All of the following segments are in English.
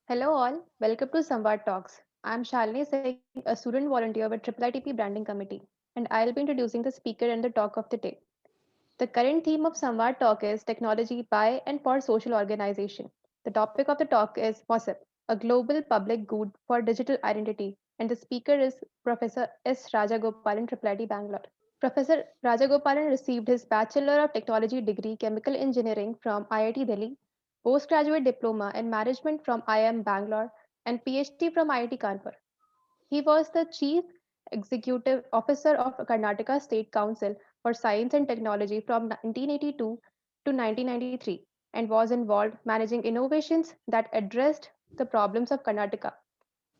Hello all, welcome to Samvad Talks. I'm Shalini Singh, a student volunteer with IIITP Branding Committee, and I'll be introducing the speaker and the talk of the day. The current theme of Samvad Talk is technology by and for social organization. The topic of the talk is MOSIP, a global public good for digital identity, and the speaker is Professor S. Rajagopalan, IIIT Bangalore. Professor Rajagopalan received his Bachelor of Technology degree Chemical Engineering from IIT Delhi, postgraduate diploma in management from IIM Bangalore, and PhD from IIT Kanpur. He was the Chief Executive Officer of Karnataka State Council for Science and Technology from 1982 to 1993 and was involved managing innovations that addressed the problems of Karnataka.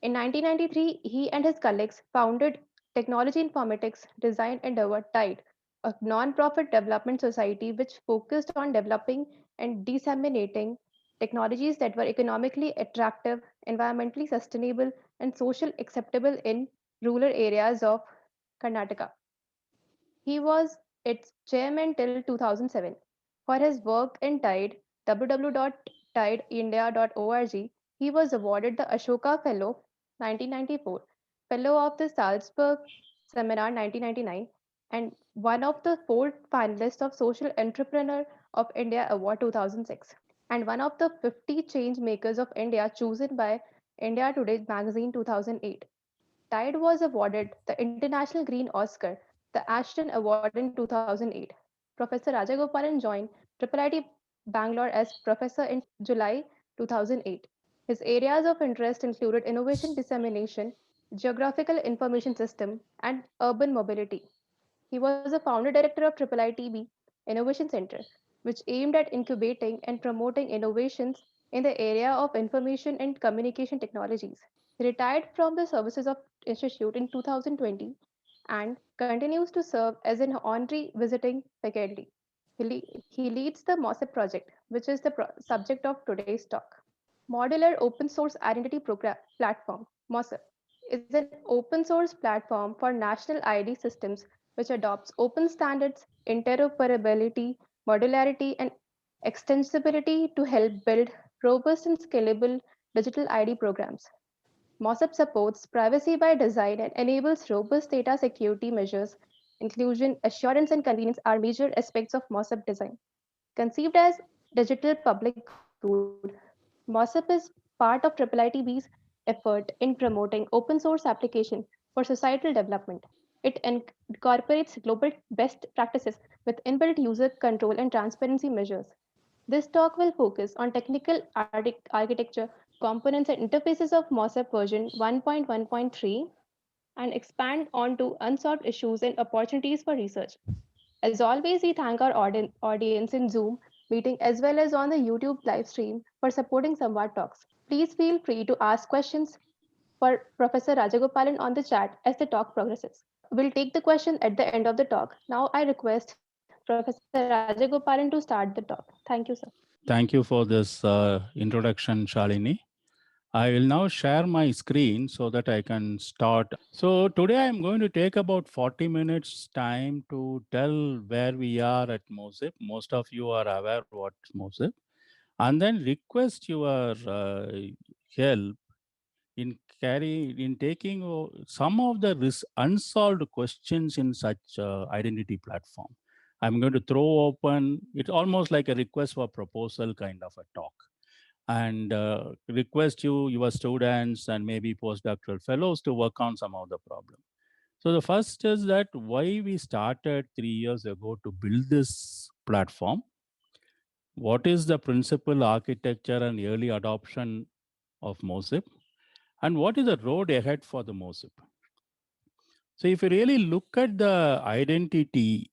In 1993, he and his colleagues founded Technology Informatics Design Endeavor TIDE, a non-profit development society which focused on developing and disseminating technologies that were economically attractive, environmentally sustainable, and social acceptable in rural areas of Karnataka. He was its chairman till 2007. For his work in TIDE, www.tideindia.org, he was awarded the Ashoka Fellow 1994, Fellow of the Salzburg Seminar 1999, and one of the four finalists of Social Entrepreneur of India Award 2006, and one of the 50 change makers of India chosen by India Today magazine 2008. Tide was awarded the International Green Oscar, the Ashton Award in 2008. Professor Rajagopalan joined IIIT Bangalore as professor in July 2008. His areas of interest included innovation dissemination, geographical information system, and urban mobility. He was a founder director of IIITB Innovation Center, which aimed at incubating and promoting innovations in the area of information and communication technologies. He retired from the services of Institute in 2020 and continues to serve as an honorary visiting faculty. He leads the MOSIP project, which is the subject of today's talk. Modular Open Source Identity Platform, MOSIP, is an open source platform for national ID systems which adopts open standards, interoperability, modularity, and extensibility to help build robust and scalable digital ID programs. MOSIP supports privacy by design and enables robust data security measures. Inclusion, assurance, and convenience are major aspects of MOSIP design. Conceived as digital public good, MOSIP is part of IIITB's effort in promoting open source application for societal development. It incorporates global best practices with inbuilt user control and transparency measures. This talk will focus on technical architecture, components, and interfaces of MOSIP version 1.1.3 and expand onto unsolved issues and opportunities for research. As always, we thank our audience in Zoom meeting as well as on the YouTube live stream for supporting Samvad Talks. Please feel free to ask questions for Professor Rajagopalan on the chat as the talk progresses. We'll take the question at the end of the talk. Now I request Professor Rajagopalan to start the talk. Thank you, sir. Thank you for this introduction, Shalini. I will now share my screen so that I can start. So today I'm going to take about 40 minutes time to tell where we are at MOSIP. Most of you are aware what's MOSIP. And then request your help in taking some of the unsolved questions in such identity platform. I'm going to throw open, it's almost like a request for proposal kind of a talk, and request you, your students, and maybe postdoctoral fellows to work on some of the problem. So the first is that why we started 3 years ago to build this platform. What is the principal architecture and early adoption of MOSIP? And what is the road ahead for the MOSIP? So if you really look at the identity,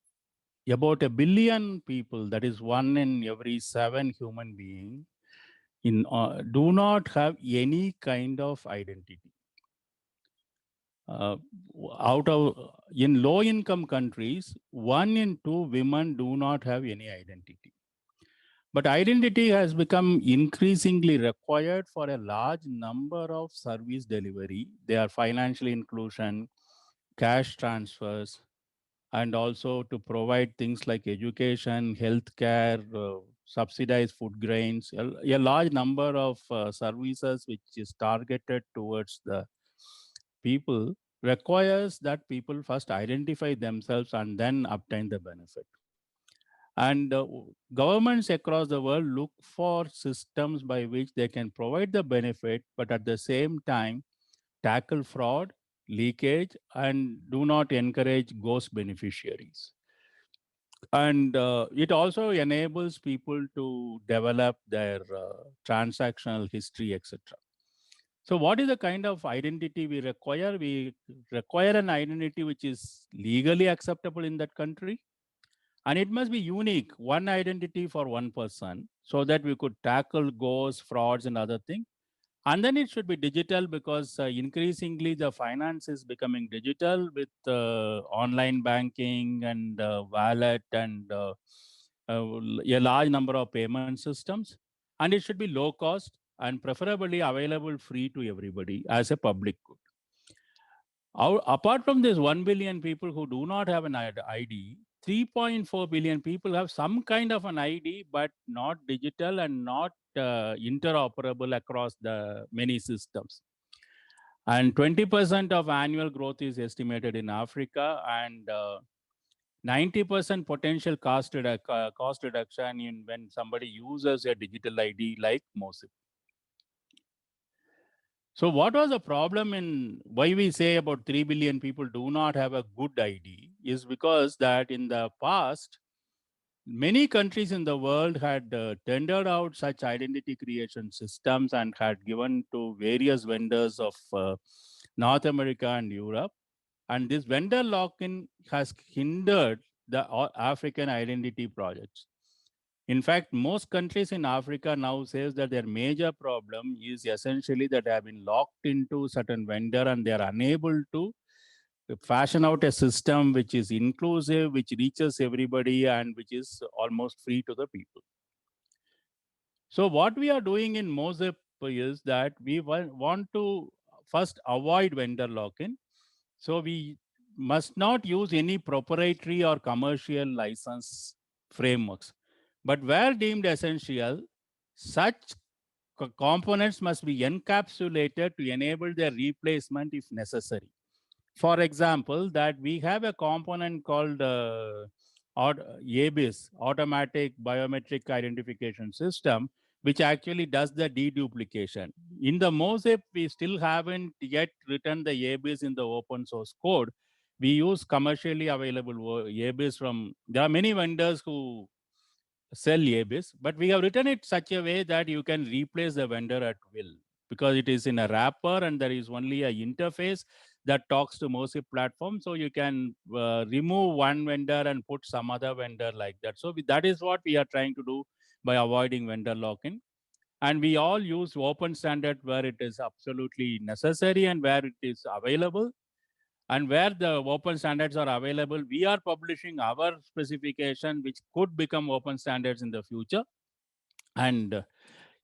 about a billion people, that is one in every seven human being, do not have any kind of identity. Uh, Out of in low income countries, one in two women do not have any identity. But identity has become increasingly required for a large number of service delivery. They are financial inclusion, cash transfers, and also to provide things like education, healthcare, subsidized food grains, a large number of services which is targeted towards the people requires that people first identify themselves and then obtain the benefit. And governments across the world look for systems by which they can provide the benefit, but at the same time tackle fraud, leakage, and do not encourage ghost beneficiaries. And it also enables people to develop their transactional history, etc. So, what is the kind of identity we require? We require an identity which is legally acceptable in that country, and it must be unique, one identity for one person, so that we could tackle ghosts, frauds, and other things. And then it should be digital, because increasingly the finance is becoming digital with online banking and wallet and a large number of payment systems. And it should be low cost and preferably available free to everybody as a public good. Apart from this 1 billion people who do not have an ID, 3.4 billion people have some kind of an ID, but not digital and not interoperable across the many systems. And 20% of annual growth is estimated in Africa, and 90% potential cost reduction in when somebody uses a digital ID like MOSIP. So what was the problem in why we say about 3 billion people do not have a good ID is because that in the past, many countries in the world had tendered out such identity creation systems and had given to various vendors of North America and Europe. And this vendor lock-in has hindered the African identity projects. In fact, most countries in Africa now says that their major problem is essentially that they have been locked into certain vendor and they are unable to fashion out a system which is inclusive, which reaches everybody, and which is almost free to the people. So what we are doing in MOSIP is that we want to first avoid vendor lock-in. So we must not use any proprietary or commercial license frameworks. But where deemed essential, such components must be encapsulated to enable their replacement if necessary. For example, that we have a component called ABIS, Automatic Biometric Identification System, which actually does the deduplication. In the MOSIP, we still haven't yet written the ABIS in the open source code. We use commercially available ABIS from, there are many vendors who sell ABIS, but we have written it such a way that you can replace the vendor at will, because it is in a wrapper and there is only a interface that talks to MOSIP platform. So you can remove one vendor and put some other vendor like that. So that is what we are trying to do by avoiding vendor lock-in. And we all use open standard where it is absolutely necessary and where it is available. And where the open standards are available, we are publishing our specification, which could become open standards in the future. And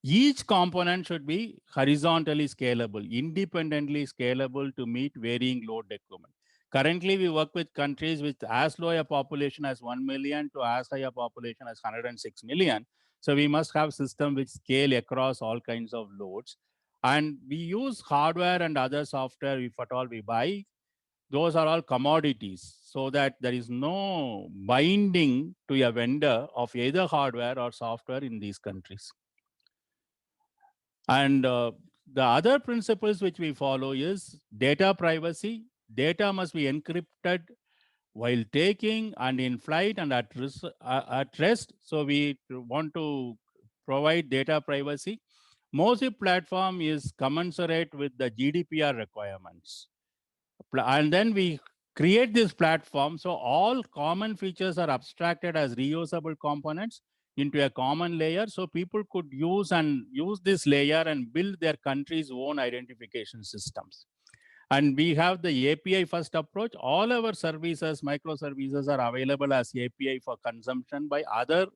each component should be horizontally scalable, independently scalable to meet varying load requirement. Currently, we work with countries with as low a population as 1 million to as high a population as 106 million. So we must have systems which scale across all kinds of loads. And we use hardware and other software, if at all we buy. Those are all commodities, so that there is no binding to a vendor of either hardware or software in these countries. And the other principles which we follow is data privacy. Data must be encrypted while taking and in flight and at rest. So we want to provide data privacy. MOSIP platform is commensurate with the GDPR requirements. And then we create this platform, so all common features are abstracted as reusable components into a common layer, so people could use this layer and build their country's own identification systems. And we have the API first approach. All our services, microservices, are available as API for consumption by other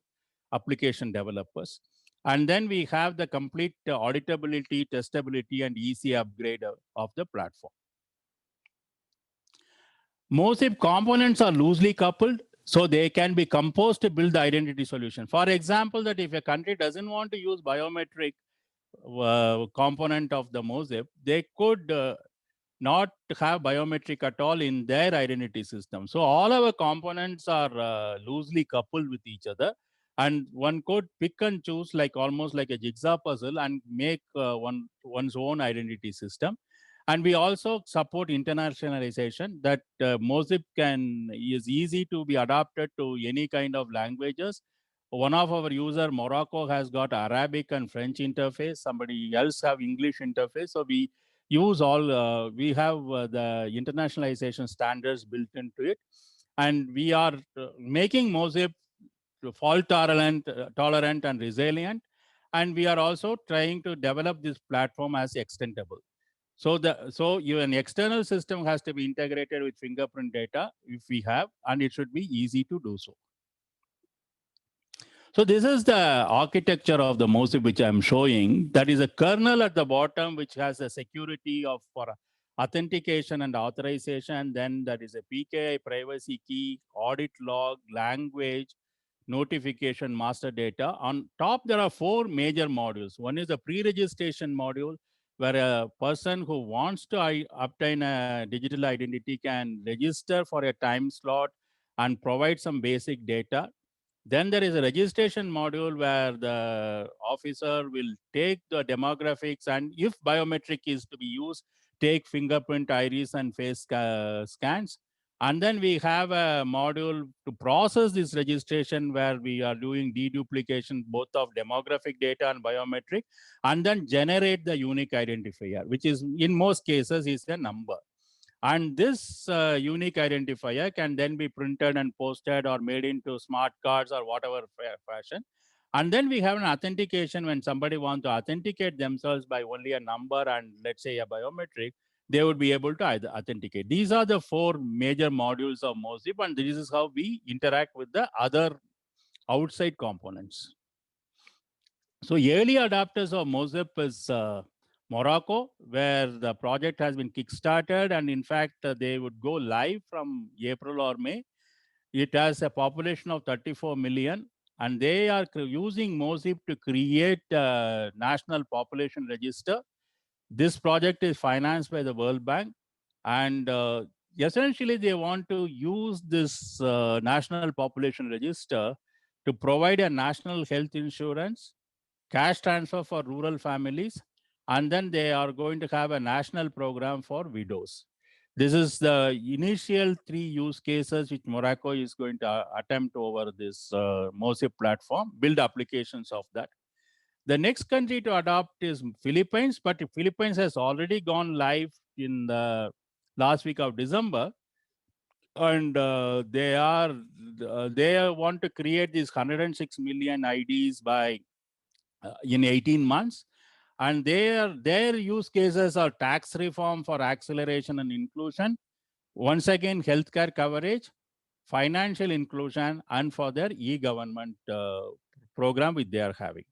application developers. And then we have the complete auditability, testability, and easy upgrade of the platform. MOSIP components are loosely coupled. So they can be composed to build the identity solution. For example, that if a country doesn't want to use biometric component of the MOSIP, they could not have biometric at all in their identity system. So all our components are loosely coupled with each other, and one could pick and choose like almost like a jigsaw puzzle and make one's own identity system. And we also support internationalization, that MOSIP is easy to be adapted to any kind of languages. One of our user, Morocco, has got Arabic and French interface. Somebody else have English interface. So we use all, we have the internationalization standards built into it. And we are making MOSIP fault tolerant and resilient. And we are also trying to develop this platform as extendable. So an external system has to be integrated with fingerprint data if we have, and it should be easy to do so. So this is the architecture of the MOSIP which I'm showing. That is a kernel at the bottom which has a security of for authentication and authorization. Then that is a PKI privacy key, audit log, language, notification, master data. On top, there are 4 major modules. One is a pre-registration module, where a person who wants to obtain a digital identity can register for a time slot and provide some basic data. Then there is a registration module where the officer will take the demographics, and if biometric is to be used, take fingerprint, iris, and face scans. And then we have a module to process this registration where we are doing deduplication both of demographic data and biometric, and then generate the unique identifier, which is in most cases is a number. And this unique identifier can then be printed and posted or made into smart cards or whatever fashion. And then we have an authentication. When somebody wants to authenticate themselves by only a number and let's say a biometric, they would be able to authenticate. These are the 4 major modules of MOSIP, and this is how we interact with the other outside components. So early adopters of MOSIP is Morocco, where the project has been kickstarted, and in fact, they would go live from April or May. It has a population of 34 million, and they are using MOSIP to create a national population register. This project is financed by the World Bank, and essentially they want to use this national population register to provide a national health insurance, cash transfer for rural families, and then they are going to have a national program for widows. This is the initial 3 use cases which Morocco is going to attempt over this MOSIP platform, build applications of that. The next country to adopt is Philippines, but Philippines has already gone live in the last week of December, and they want to create these 106 million IDs by in 18 months. And their use cases are tax reform for acceleration and inclusion, once again healthcare coverage, financial inclusion, and for their e-government program which they are having.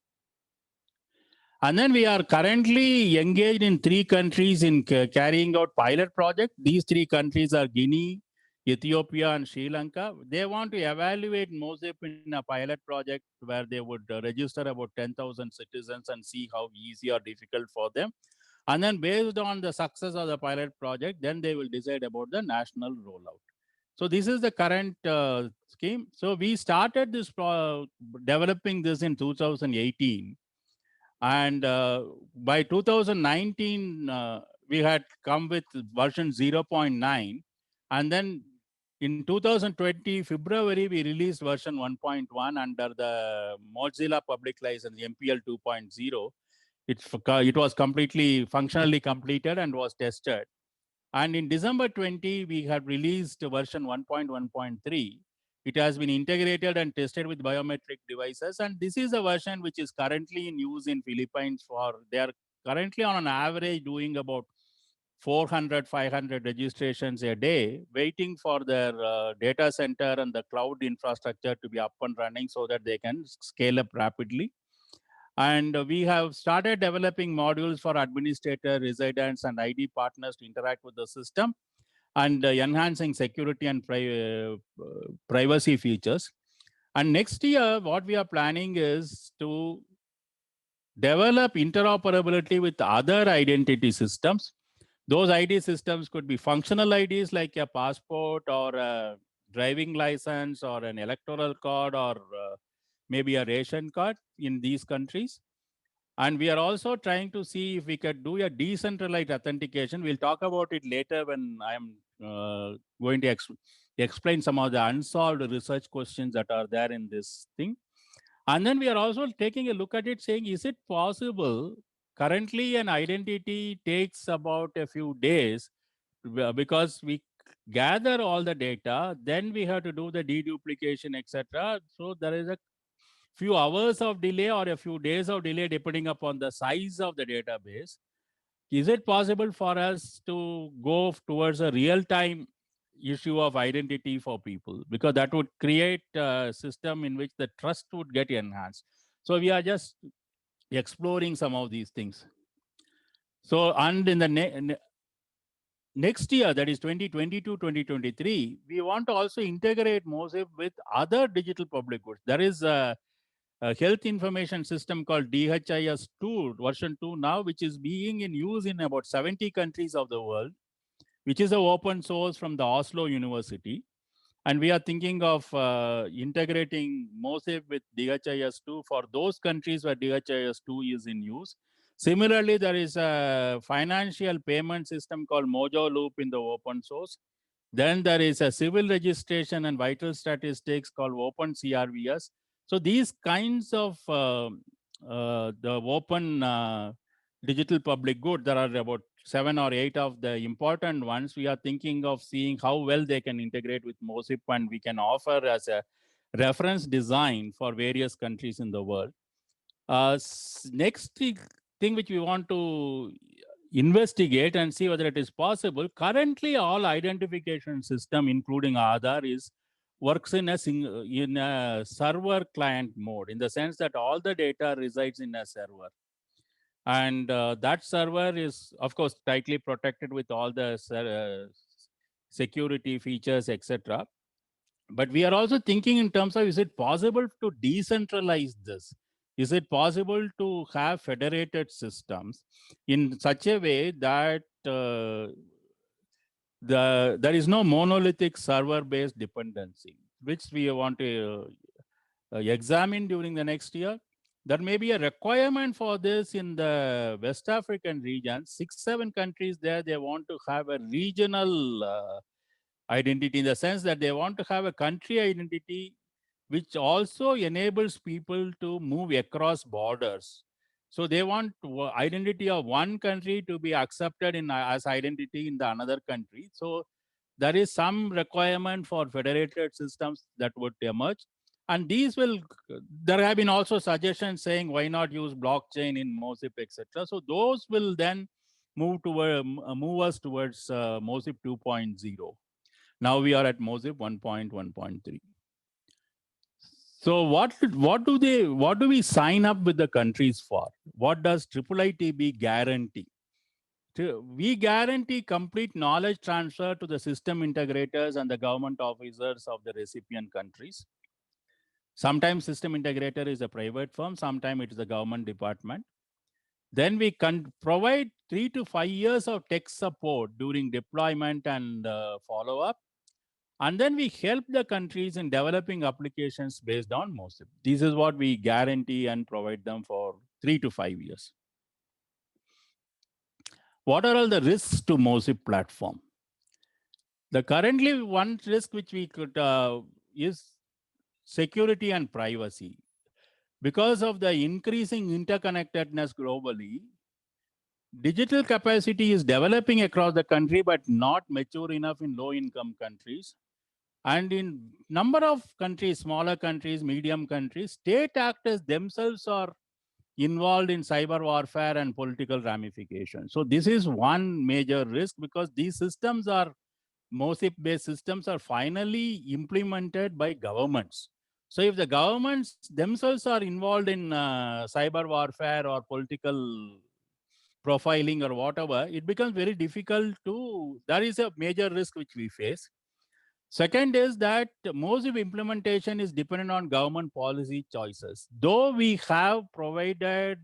And then we are currently engaged in 3 countries in carrying out pilot project. These 3 countries are Guinea, Ethiopia, and Sri Lanka. They want to evaluate MOSIP in a pilot project where they would register about 10,000 citizens and see how easy or difficult for them. And then based on the success of the pilot project, then they will decide about the national rollout. So this is the current scheme. So we started this developing this in 2018. And by 2019, we had come with version 0.9. And then in 2020, February, we released version 1.1 under the Mozilla Public License, MPL 2.0. It was completely functionally completed and was tested. And in December 20, we have released version 1.1.3. It has been integrated and tested with biometric devices. And this is a version which is currently in use in Philippines. They are currently on an average doing about 400, 500 registrations a day, waiting for their data center and the cloud infrastructure to be up and running so that they can scale up rapidly. And we have started developing modules for administrator, residents, and ID partners to interact with the system. and enhancing security and privacy features. And next year, what we are planning is to develop interoperability with other identity systems. Those ID systems could be functional IDs like a passport or a driving license or an electoral card or maybe a ration card in these countries. And we are also trying to see if we could do a decentralized authentication. We'll talk about it later when I am going to explain some of the unsolved research questions that are there in this thing. And then we are also taking a look at it saying, is it possible? Currently, an identity takes about a few days because we gather all the data, then we have to do the deduplication, etc. So there is a few hours of delay or a few days of delay depending upon the size of the database. Is it possible for us to go towards a real-time issue of identity for people? Because that would create a system in which the trust would get enhanced. So we are just exploring some of these things. So, and in the next year, that is 2022-2023, we want to also integrate MOSIP with other digital public goods. There is a health information system called DHIS2 version 2 now, which is being in use in about 70 countries of the world, which is an open source from the Oslo University. And we are thinking of integrating MOSIP with DHIS2 for those countries where DHIS2 is in use. Similarly, there is a financial payment system called Mojo Loop in the open source. Then there is a civil registration and vital statistics called Open CRVS. So these kinds of the open digital public good, there are about 7 or 8 of the important ones. We are thinking of seeing how well they can integrate with MOSIP, and we can offer as a reference design for various countries in the world. Next thing which we want to investigate and see whether it is possible. Currently, all identification system, including Aadhaar, works in a server client mode, in the sense that all the data resides in a server. And that server is, of course, tightly protected with all the security features, etc. But we are also thinking in terms of, is it possible to decentralize this? Is it possible to have federated systems in such a way that there is no monolithic server-based dependency, which we want to examine during the next year? There may be a requirement for this in the West African region. 6-7 countries there, they want to have a regional identity, in the sense that they want to have a country identity which also enables people to move across borders. So they want identity of one country to be accepted as identity in the another country. So there is some requirement for federated systems that would emerge. And these will, there have been also suggestions saying why not use blockchain in MOSIP, etc. So those will then move us towards MOSIP 2.0. Now we are at MOSIP 1.1.3. So what do we sign up with the countries for? What does IIITB guarantee? We guarantee complete knowledge transfer to the system integrators and the government officers of the recipient countries. Sometimes system integrator is a private firm, sometimes it is a government department. Then we can provide 3 to 5 years of tech support during deployment and follow-up. And then we help the countries in developing applications based on MOSIP. This is what we guarantee and provide them for 3 to 5 years. What are all the risks to MOSIP platform? The currently one risk which we could is security and privacy. Because of the increasing interconnectedness globally, digital capacity is developing across the country, but not mature enough in low-income countries. And in number of countries, smaller countries, medium countries, state actors themselves are involved in cyber warfare and political ramifications. So this is one major risk, because these systems are, MOSIP-based systems are finally implemented by governments. So if the governments themselves are involved in cyber warfare or political profiling or whatever, it becomes very difficult to, that is a major risk which we face. Second is that most of implementation is dependent on government policy choices. Though we have provided,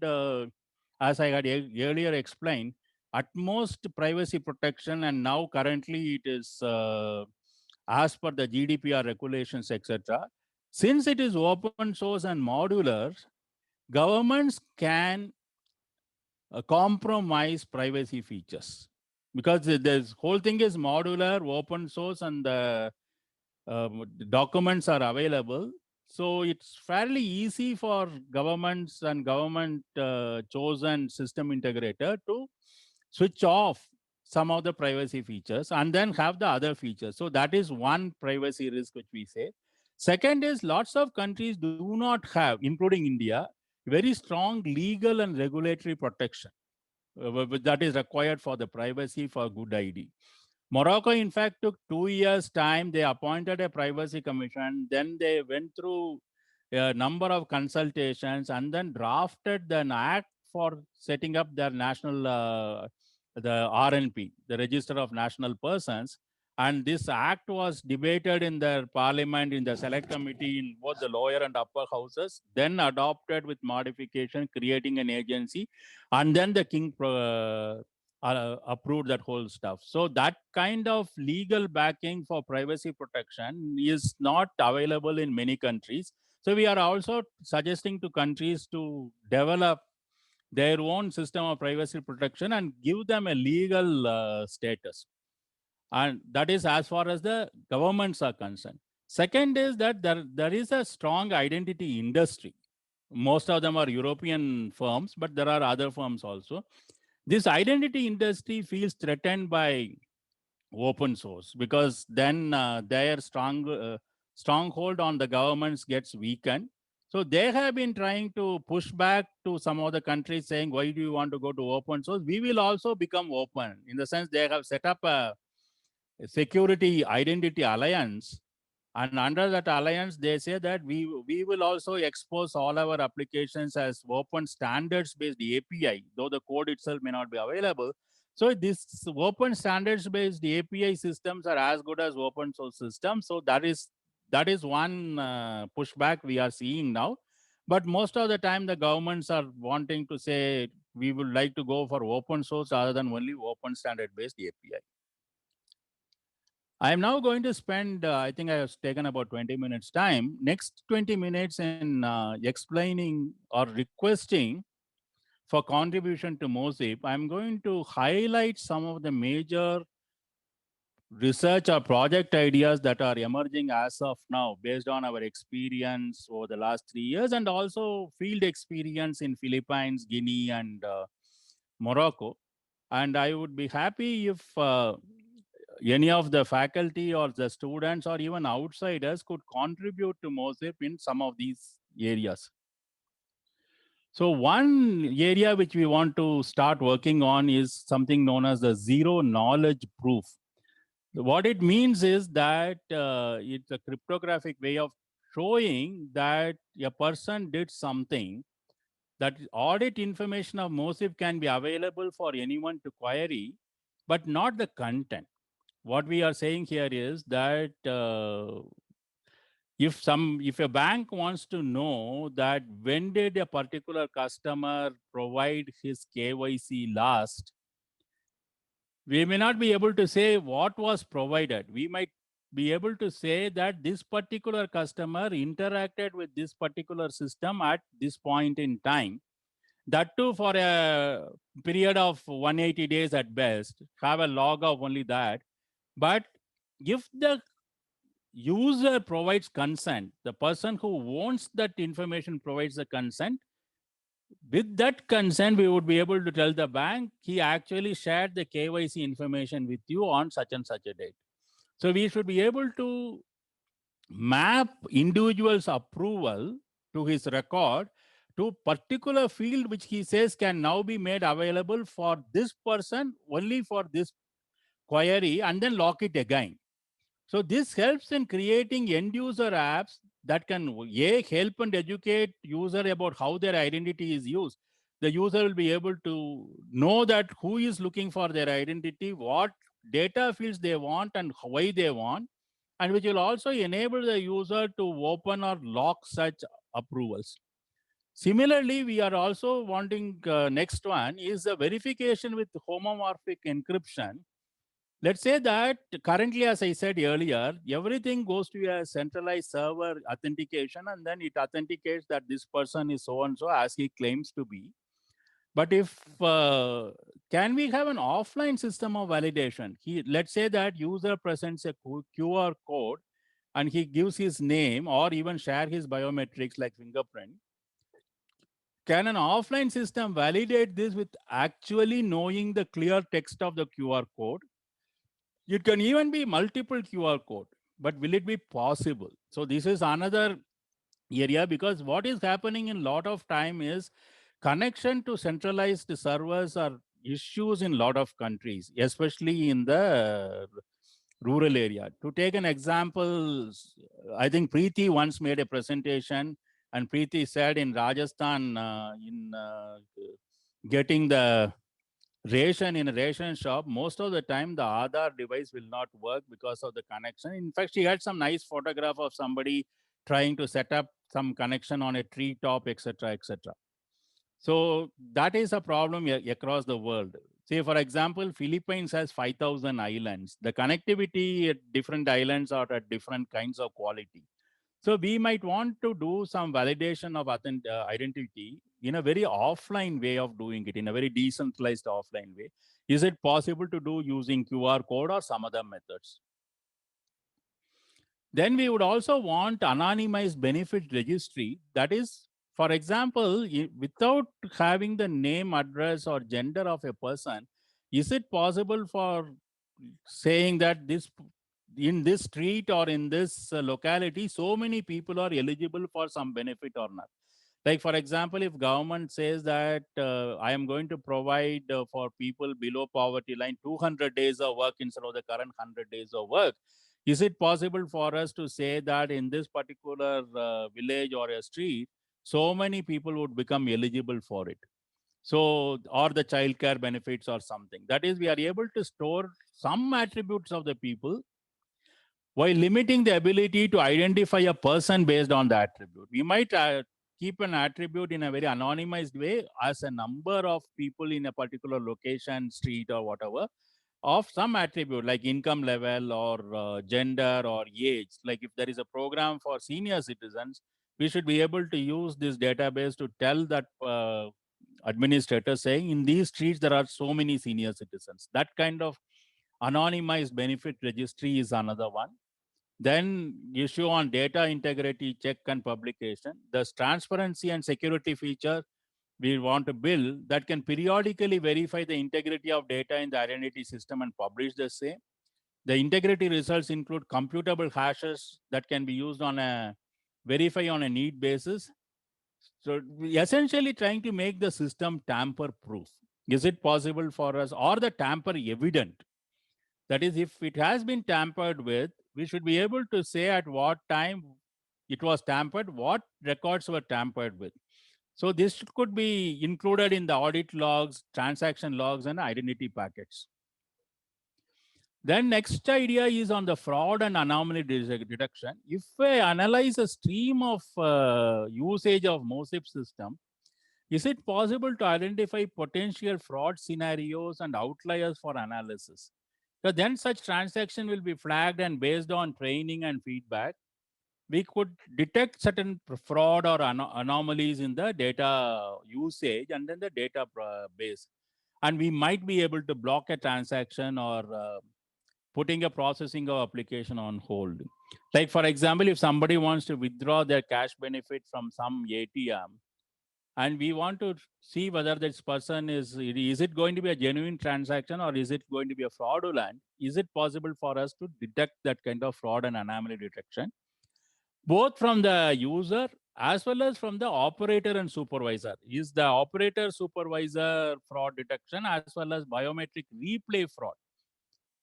as I had earlier explained, utmost privacy protection, and now currently it is as per the GDPR regulations, etc. Since it is open source and modular, governments can compromise privacy features, because this whole thing is modular, open source, and the documents are available. So it's fairly easy for governments and government chosen system integrator to switch off some of the privacy features and then have the other features. So that is one privacy risk which we say. Second is lots of countries do not have, including India, very strong legal and regulatory protection that is required for the privacy for good ID. Morocco, in fact, took 2 years' time. They appointed a privacy commission. Then they went through a number of consultations and then drafted an act for setting up their national, the RNP, the Register of National Persons. And this act was debated in their parliament, in the select committee, in both the lower and upper houses, then adopted with modification, creating an agency. And then the king approved that whole stuff. So that kind of legal backing for privacy protection is not available in many countries. So we are also suggesting to countries to develop their own system of privacy protection and give them a legal status. And that is as far as the governments are concerned. Second is that there is a strong identity industry. Most of them are European firms, but there are other firms also. This identity industry feels threatened by open source, because then their stronghold on the governments gets weakened. So they have been trying to push back to some of the countries saying, why do you want to go to open source? We will also become open. In the sense, they have set up a security identity alliance, and under that alliance they say that we will also expose all our applications as open standards based API, though the code itself may not be available. So this open standards based API systems are as good as open source systems. So that is one pushback we are seeing now. But most of the time the governments are wanting to say we would like to go for open source rather than only open standard based API. I am now going to spend, I think I have taken about 20 minutes time, next 20 minutes in explaining or requesting for contribution to MOSIP. I'm going to highlight some of the major research or project ideas that are emerging as of now based on our experience over the last 3 years, and also field experience in Philippines, Guinea, and Morocco. And I would be happy if any of the faculty or the students or even outsiders could contribute to MOSIP in some of these areas. So one area which we want to start working on is something known as the zero knowledge proof. What it means is that it's a cryptographic way of showing that a person did something, that audit information of MOSIP can be available for anyone to query, but not the content. What we are saying here is that if a bank wants to know that when did a particular customer provide his KYC last, we may not be able to say what was provided. We might be able to say that this particular customer interacted with this particular system at this point in time. That too for a period of 180 days at best, have a log of only that. But if the user provides consent, the person who wants that information provides the consent, with that consent, we would be able to tell the bank, he actually shared the KYC information with you on such and such a date. So we should be able to map individual's approval to his record to particular field which he says can now be made available for this person only for this query, and then lock it again. So this helps in creating end user apps that can help and educate user about how their identity is used. The user will be able to know that who is looking for their identity, what data fields they want, and why they want, and which will also enable the user to open or lock such approvals. Similarly, we are also wanting next one is the verification with homomorphic encryption. Let's say that currently, as I said earlier, everything goes to a centralized server authentication, and then it authenticates that this person is so and so as he claims to be. But if can we have an offline system of validation? Let's say that user presents a QR code and he gives his name or even share his biometrics like fingerprint. Can an offline system validate this with actually knowing the clear text of the QR code? It can even be multiple QR code, but will it be possible? So this is another area, because what is happening in lot of time is connection to centralized servers are issues in lot of countries, especially in the rural area. To take an example, I think Preeti once made a presentation, and Preeti said in Rajasthan, in getting the ration in a ration shop, most of the time the Aadhaar device will not work because of the connection. In fact, she had some nice photograph of somebody trying to set up some connection on a tree top, etc., etc. So that is a problem across the world. Say, for example, Philippines has 5,000 islands. The connectivity at different islands are at different kinds of quality. So we might want to do some validation of identity in a very offline way of doing it, in a very decentralized offline way. Is it possible to do using QR code or some other methods? Then we would also want anonymized benefit registry. That is, for example, without having the name, address, or gender of a person, is it possible for saying that this in this street or in this locality, so many people are eligible for some benefit or not? Like, for example, if government says that I am going to provide for people below poverty line 200 days of work instead of the current 100 days of work, is it possible for us to say that in this particular village or a street, so many people would become eligible for it? So, or the childcare benefits or something. That is, we are able to store some attributes of the people while limiting the ability to identify a person based on the attribute. We might keep an attribute in a very anonymized way as a number of people in a particular location, street, or whatever, of some attribute like income level or gender or age. Like if there is a program for senior citizens, we should be able to use this database to tell that administrator saying in these streets there are so many senior citizens. That kind of anonymized benefit registry is another one. Then issue on data integrity check and publication. The transparency and security feature we want to build that can periodically verify the integrity of data in the identity system and publish the same. The integrity results include computable hashes that can be used on a verify on a need basis. So we essentially trying to make the system tamper proof. Is it possible for us, or the tamper evident? That is, if it has been tampered with, we should be able to say at what time it was tampered, what records were tampered with. So this could be included in the audit logs, transaction logs, and identity packets. Then next idea is on the fraud and anomaly detection. If I analyze a stream of usage of MOSIP system, is it possible to identify potential fraud scenarios and outliers for analysis? So then such transaction will be flagged, and based on training and feedback, we could detect certain fraud or anomalies in the data usage and then the data base. And we might be able to block a transaction or putting a processing of application on hold. Like, for example, if somebody wants to withdraw their cash benefit from some ATM, and we want to see whether this person is it going to be a genuine transaction or is it going to be a fraudulent, is it possible for us to detect that kind of fraud and anomaly detection, both from the user as well as from the operator and supervisor? Is the operator supervisor fraud detection as well as biometric replay fraud?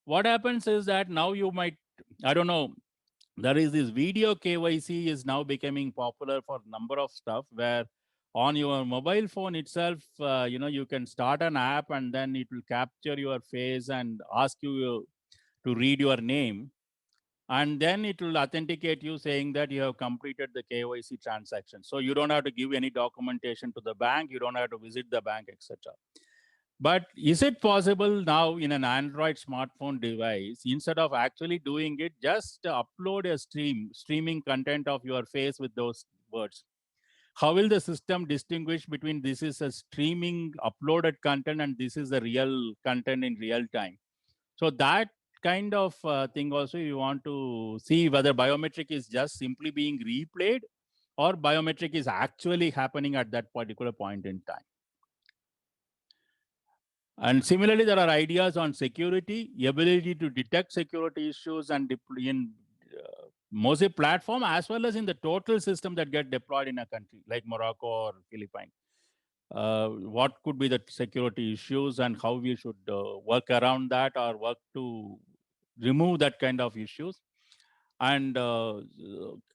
What happens is that now you might, I don't know, there is this video KYC is now becoming popular for number of stuff where On your mobile phone itself, you can start an app and then it will capture your face and ask you to read your name, and then it will authenticate you saying that you have completed the KYC transaction. So you don't have to give any documentation to the bank, you don't have to visit the bank, etc. But is it possible now in an Android smartphone device, instead of actually doing it, just upload a streaming content of your face with those words? How will the system distinguish between this is a streaming uploaded content and this is the real content in real time? So that kind of thing also you want to see whether biometric is just simply being replayed or biometric is actually happening at that particular point in time. And similarly, there are ideas on security, ability to detect security issues and deploy in MOSIP platform, as well as in the total system that get deployed in a country like Morocco or Philippines. What could be the security issues and how we should work around that or work to remove that kind of issues. And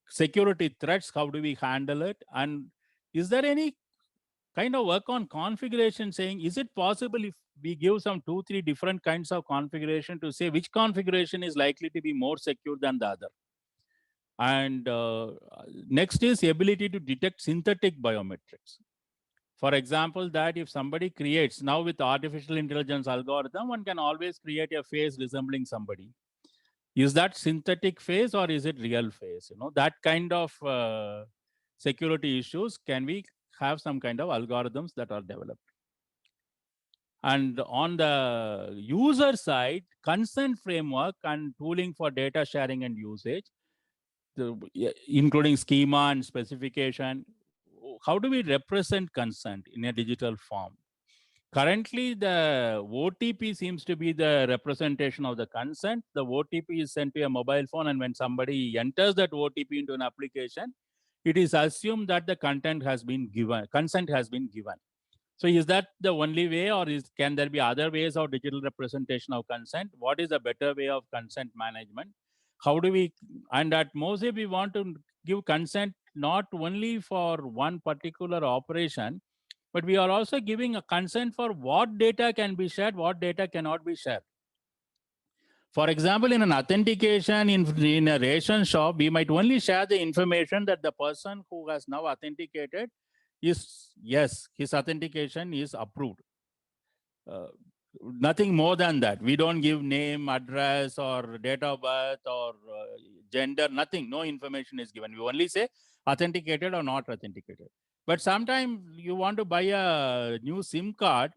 security threats, how do we handle it? And is there any kind of work on configuration, saying, is it possible if we give some 2-3 different kinds of configuration to say which configuration is likely to be more secure than the other? And next is the ability to detect synthetic biometrics. For example, that if somebody creates, now with artificial intelligence algorithm, one can always create a face resembling somebody. Is that synthetic face or is it real face? That kind of security issues, can we have some kind of algorithms that are developed? And on the user side, consent framework and tooling for data sharing and usage, including schema and specification. How do we represent consent in a digital form? Currently, the OTP seems to be the representation of the consent. The OTP is sent to a mobile phone, and when somebody enters that OTP into an application, it is assumed that the consent has been given. So is that the only way, or can there be other ways of digital representation of consent? What is a better way of consent management? How do we, and at MOSIP, we want to give consent not only for one particular operation, but we are also giving a consent for what data can be shared, what data cannot be shared. For example, in an authentication in a ration shop, we might only share the information that the person who has now authenticated is, yes, his authentication is approved. Nothing more than that. We don't give name, address, or date of birth, or gender, nothing. No information is given. We only say authenticated or not authenticated. But sometimes you want to buy a new SIM card,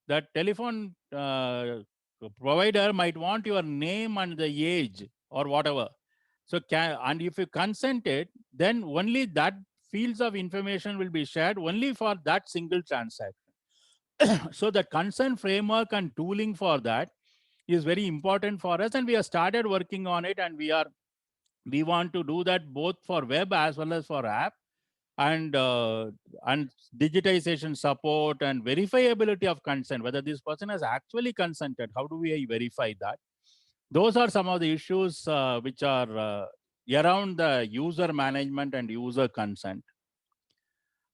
that telephone provider might want your name and the age or whatever. So and if you consented, then only that fields of information will be shared only for that single transaction. So the consent framework and tooling for that is very important for us, and we have started working on it, and we want to do that both for web as well as for app, and digitization support and verifiability of consent, whether this person has actually consented. How do we verify that? Those are some of the issues which are around the user management and user consent.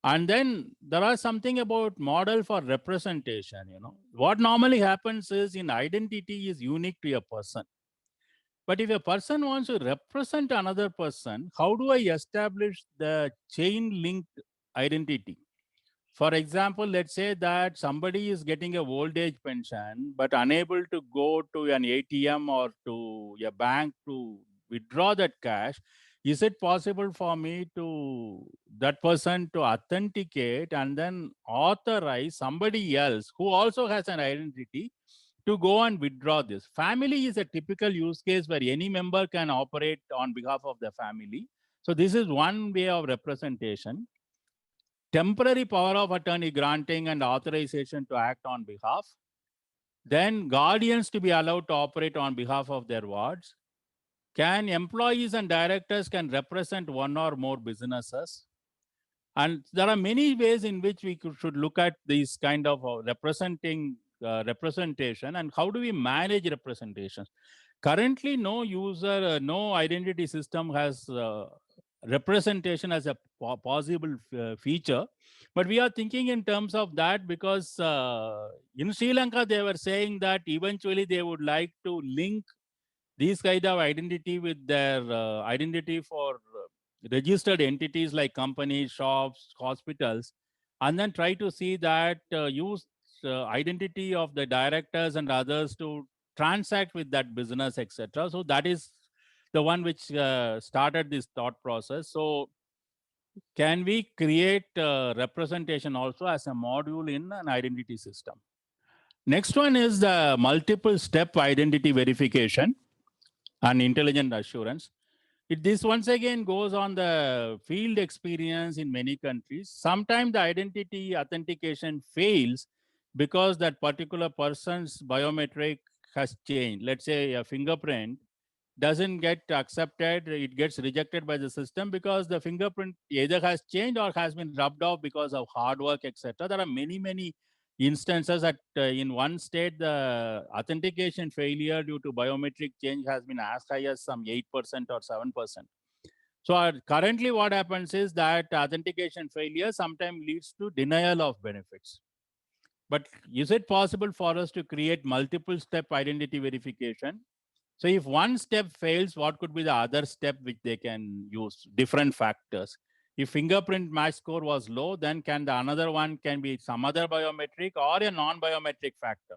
And then there are something about model for representation. What normally happens is, in identity is unique to a person. But if a person wants to represent another person, how do I establish the chain linked identity? For example, let's say that somebody is getting a old age pension, but unable to go to an ATM or to a bank to withdraw that cash. Is it possible for me to that person to authenticate and then authorize somebody else who also has an identity to go and withdraw this? Family is a typical use case where any member can operate on behalf of the family. So this is one way of representation. Temporary power of attorney granting and authorization to act on behalf. Then guardians to be allowed to operate on behalf of their wards. Can employees and directors can represent one or more businesses? And there are many ways in which we should look at these kind of representation, and how do we manage representations? Currently, no identity system has representation as a possible feature. But we are thinking in terms of that because in Sri Lanka, they were saying that eventually they would like to link these kind of identity with their identity for registered entities like companies, shops, hospitals, and then try to see that use identity of the directors and others to transact with that business, etc. So that is the one which started this thought process. So can we create representation also as a module in an identity system? Next one is the multiple step identity verification and intelligent assurance. This once again goes on the field experience in many countries. Sometimes the identity authentication fails because that particular person's biometric has changed. Let's say a fingerprint doesn't get accepted, it gets rejected by the system because the fingerprint either has changed or has been rubbed off because of hard work, etc. There are many instances that in one state the authentication failure due to biometric change has been as high as some 8% or 7%. So currently what happens is that authentication failure sometimes leads to denial of benefits. But is it possible for us to create multiple step identity verification? So if one step fails, what could be the other step which they can use? Different factors. If fingerprint match score was low, then another one can be some other biometric or a non-biometric factor.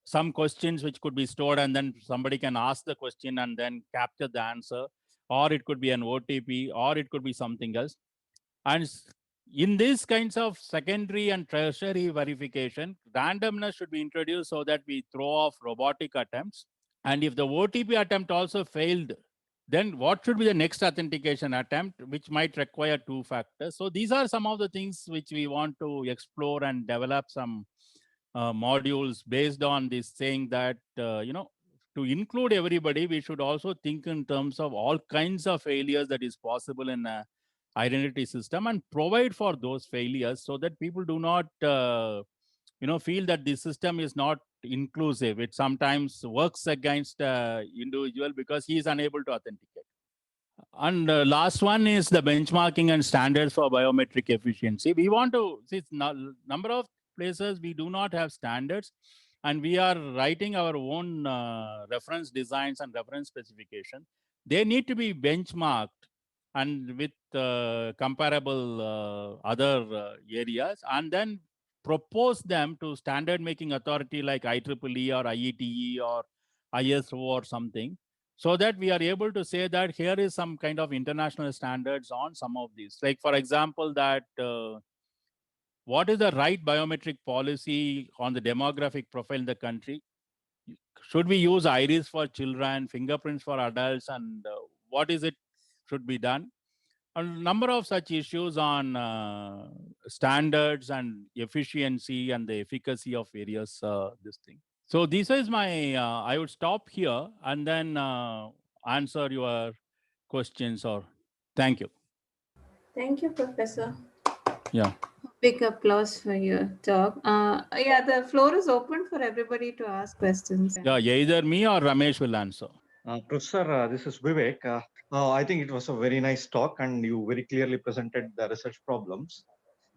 Some questions which could be stored and then somebody can ask the question and then capture the answer, or it could be an OTP, or it could be something else. And in these kinds of secondary and tertiary verification, randomness should be introduced so that we throw off robotic attempts. And if the OTP attempt also failed, then what should be the next authentication attempt, which might require two factors? So these are some of the things which we want to explore and develop some modules based on this, saying that, to include everybody, we should also think in terms of all kinds of failures that is possible in a identity system and provide for those failures so that people do not feel that the system is not inclusive. It sometimes works against individual because he is unable to authenticate. And last one is the benchmarking and standards for biometric efficiency. We want to see number of places we do not have standards, and we are writing our own reference designs and reference specification. They need to be benchmarked and with comparable other areas, and then propose them to standard making authority like IEEE or IETE or ISO or something, so that we are able to say that here is some kind of international standards on some of these. Like, for example, that what is the right biometric policy on the demographic profile in the country? Should we use iris for children, fingerprints for adults, and what is it should be done? A number of such issues on standards and efficiency and the efficacy of various this thing. So this is my, I would stop here and then answer your questions or thank you. Thank you, Professor. Yeah. Big applause for your talk. Yeah, the floor is open for everybody to ask questions. Yeah, either me or Ramesh will answer. Professor, this is Vivek. I think it was a very nice talk and you very clearly presented the research problems.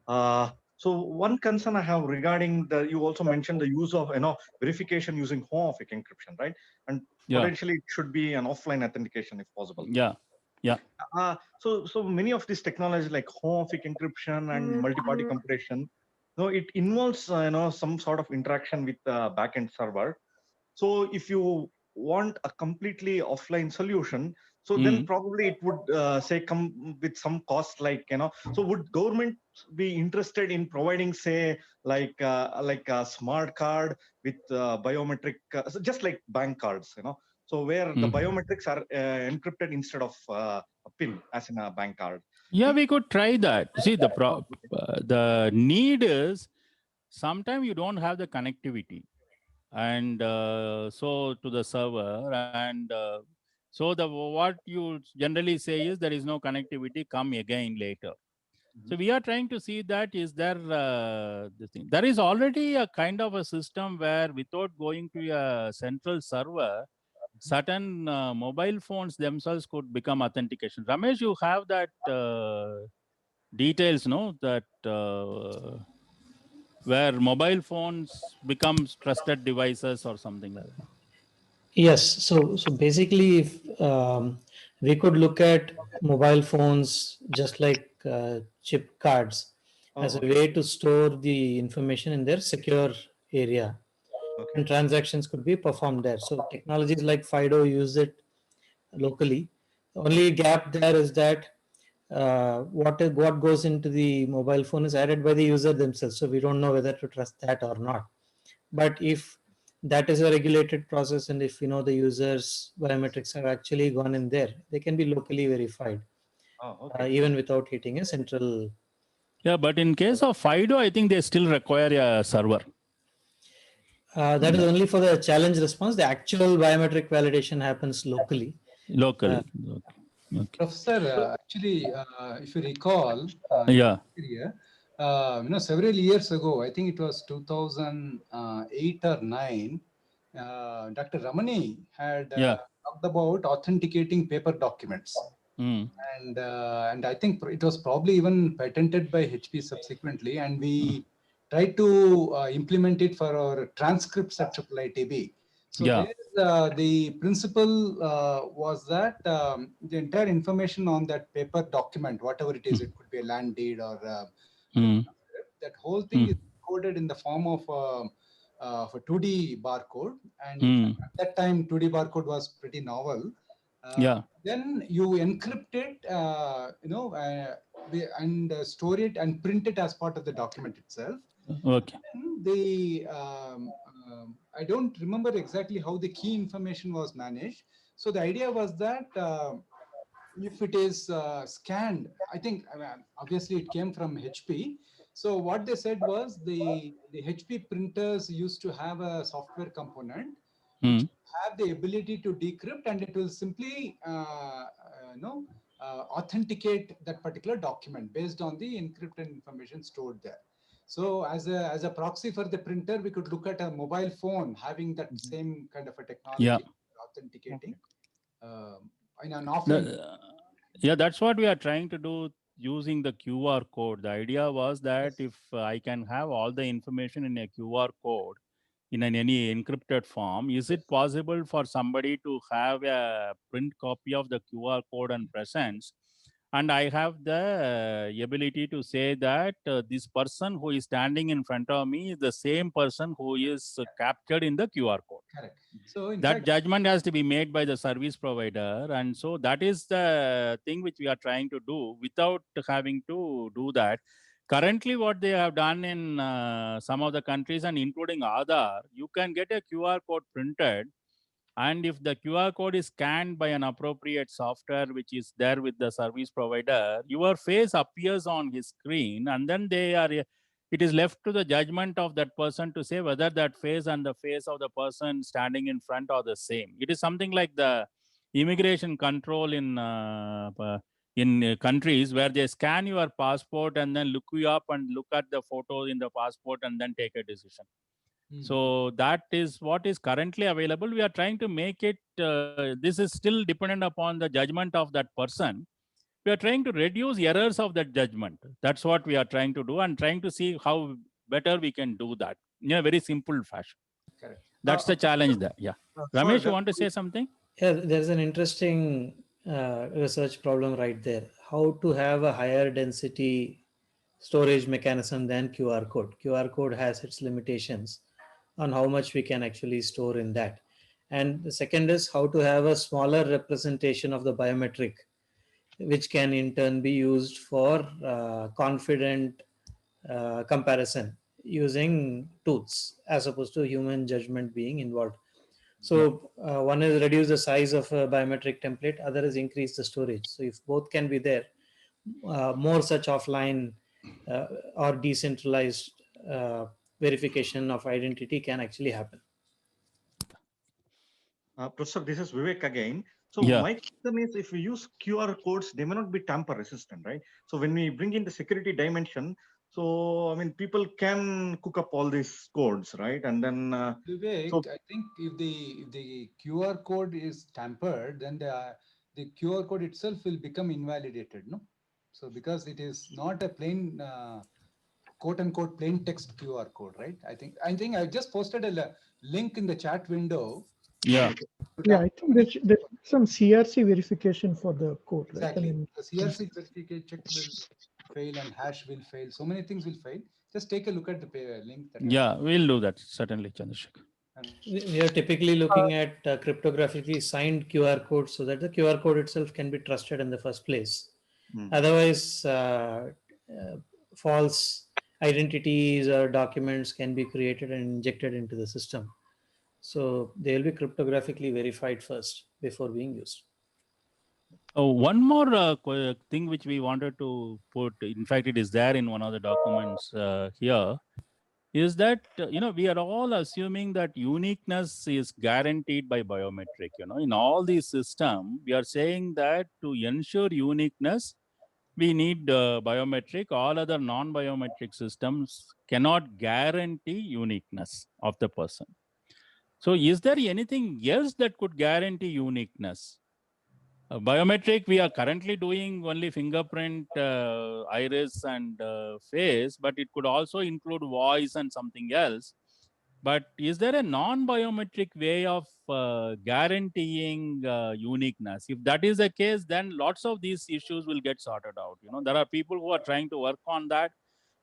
So one concern I have regarding you also mentioned the use of verification using homomorphic encryption, right? And potentially it should be an offline authentication if possible. Yeah. So many of these technologies like homomorphic encryption and multi-party computation, it involves some sort of interaction with the backend server. So if you want a completely offline solution, so then probably it would say come with some cost, like so would government be interested in providing, say, like a smart card with biometric, just like bank cards, so where the biometrics are encrypted instead of a pin as in a bank card? Yeah, we could try that. See, the need is sometimes you don't have the connectivity, and so to the server, and so what you generally say is there is no connectivity, come again later. So we are trying to see that is there this thing. There is already a kind of a system where without going to a central server, certain mobile phones themselves could become authentication. Ramesh, you have that details, no? That where mobile phones becomes trusted devices or something like that. Yes. So basically, if we could look at mobile phones just like chip cards as a okay. way to store the information in their secure area, Okay. and transactions could be performed there. So technologies like FIDO use it locally. The only gap there is that what goes into the mobile phone is added by the user themselves. So we don't know whether to trust that or not. But if that is a regulated process, and if the users biometrics have actually gone in there, they can be locally verified, Oh, okay. even without hitting a central. Yeah, but in case of FIDO, I think they still require a server. That is only for the challenge response. The actual biometric validation happens locally. Locally. Okay. Professor, actually, if you recall, Yeah. here, several years ago, I think it was 2008 or 9, Dr. Ramani had Yeah. talked about authenticating paper documents. Mm. And I think it was probably even patented by HP subsequently, and we tried to implement it for our transcripts at IIITB. So Yeah. there, the principle was that the entire information on that paper document, whatever it is, it could be a land deed or that whole thing is coded in the form of a 2D barcode. And at that time, 2D barcode was pretty novel. Yeah. Then you encrypt it, and store it and print it as part of the document itself. Okay. I don't remember exactly how the key information was managed. So the idea was that if it is scanned, obviously it came from HP. So what they said was the HP printers used to have a software component which have the ability to decrypt, and it will simply authenticate that particular document based on the encrypted information stored there. So as a proxy for the printer, we could look at a mobile phone having that same kind of a technology authenticating in an offline. Yeah, that's what we are trying to do using the QR code. The idea was that if I can have all the information in a QR code in any encrypted form, is it possible for somebody to have a print copy of the QR code and presence? And I have the ability to say that this person who is standing in front of me is the same person who is captured in the QR code. Correct. So in that fact, judgment has to be made by the service provider. And so that is the thing which we are trying to do without having to do that. Currently, what they have done in some of the countries and including Aadhaar, you can get a QR code printed. And if the QR code is scanned by an appropriate software which is there with the service provider, your face appears on his screen, and then it is left to the judgment of that person to say whether that face and the face of the person standing in front are the same. It is something like the immigration control in countries where they scan your passport and then look you up and look at the photos in the passport and then take a decision. So that is what is currently available. We are trying to make it, this is still dependent upon the judgment of that person. We are trying to reduce errors of that judgment. That's what we are trying to do, and trying to see how better we can do that in a very simple fashion. Correct. That's the challenge there. Yeah. Ramesh, you want to say something? Yeah, there's an interesting research problem right there. How to have a higher density storage mechanism than QR code. QR code has its limitations on how much we can actually store in that. And the second is how to have a smaller representation of the biometric, which can in turn be used for confident comparison using tools as opposed to human judgment being involved. So one is reduce the size of a biometric template, other is increase the storage. So if both can be there, more such offline or decentralized verification of identity can actually happen. Professor, this is Vivek again. So Yeah. my question is, if we use QR codes, they may not be tamper resistant, right? So when we bring in the security dimension, So I mean, people can cook up all these codes, right? And then Vivek, so I think if the QR code is tampered, then the QR code itself will become invalidated, no? So because it is not a plain quote unquote plain text QR code, right? I think I just posted a link in the chat window. Yeah. Yeah, I think there's some CRC verification for the code, right? Exactly. I mean, The CRC verification check will fail and hash will fail. So many things will fail. Just take a look at the link that. Yeah, we'll do that certainly, Chandrasekhar. We are typically looking at cryptographically signed QR codes so that the QR code itself can be trusted in the first place. Otherwise, false identities or documents can be created and injected into the system. So they will be cryptographically verified first before being used. Oh, one more thing which we wanted to put, in fact, it is there in one of the documents here, is that, we are all assuming that uniqueness is guaranteed by biometric. In all these systems, we are saying that to ensure uniqueness, we need biometric. All other non-biometric systems cannot guarantee uniqueness of the person. So is there anything else that could guarantee uniqueness? Biometric, we are currently doing only fingerprint, iris, and face, but it could also include voice and something else. But is there a non-biometric way of guaranteeing uniqueness? If that is the case, then lots of these issues will get sorted out. There are people who are trying to work on that,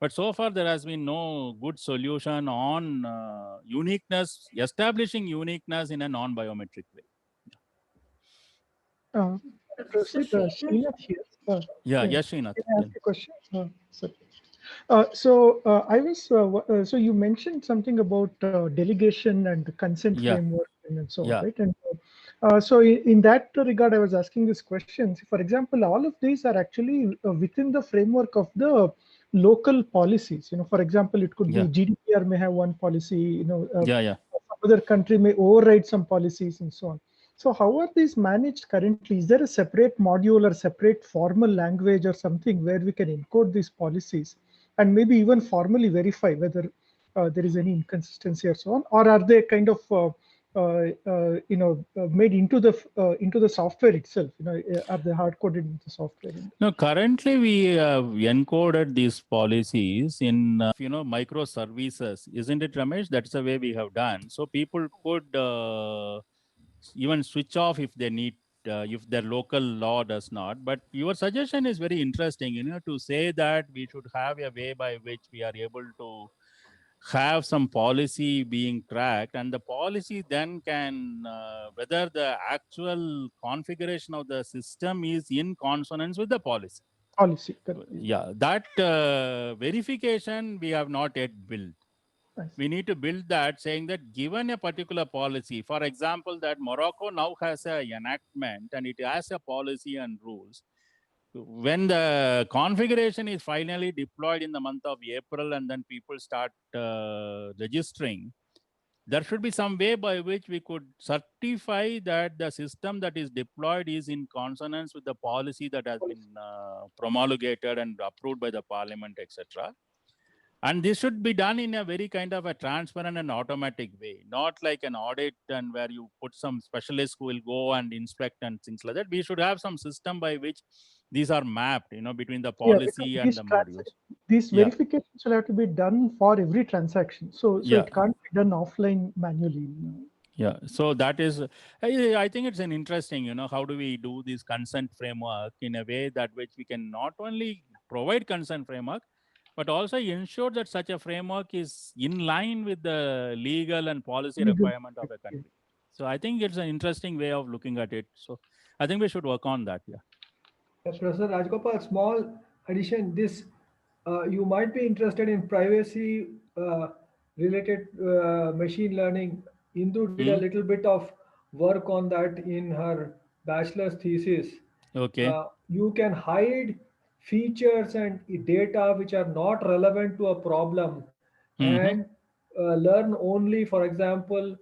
but so far there has been no good solution on uniqueness, establishing uniqueness in a non-biometric way. Proceed, Srinath here. Yeah, Srinath. Can I ask a question? Sorry. So you mentioned something about delegation and the consent framework and so on, right? And so in that regard, I was asking this question. For example, all of these are actually within the framework of the local policies. For example, it could be GDPR may have one policy. Some other country may override some policies and so on. So how are these managed currently? Is there a separate module or separate formal language or something where we can encode these policies and maybe even formally verify whether there is any inconsistency or so on, or are they kind of made into the software itself? Are they hard coded into the software? No, currently we have encoded these policies in microservices, isn't it, Ramesh? That's the way we have done. So people could even switch off if they need, if their local law does not. But your suggestion is very interesting, to say that we should have a way by which we are able to have some policy being tracked, and the policy then can, whether the actual configuration of the system is in consonance with the policy. Yeah, that verification we have not yet built. We need to build that, saying that given a particular policy, for example, that Morocco now has an enactment and it has a policy and rules. When the configuration is finally deployed in the month of April and then people start registering, there should be some way by which we could certify that the system that is deployed is in consonance with the policy that has been promulgated and approved by the parliament, etc. And this should be done in a very kind of a transparent and automatic way, not like an audit and where you put some specialists who will go and inspect and things like that. We should have some system by which these are mapped, between the policy and the modules. These verifications will have to be done for every transaction. So it can't be done offline manually. Yeah, so that is, I think it's an interesting, how do we do this consent framework in a way that which we can not only provide consent framework, but also ensure that such a framework is in line with the legal and policy requirement of a country. So I think it's an interesting way of looking at it. So I think we should work on that. Yeah. Professor Rajgopal, small addition. This you might be interested in privacy related machine learning. Indu did a little bit of work on that in her bachelor's thesis. Okay. You can hide features and data which are not relevant to a problem and learn only, for example,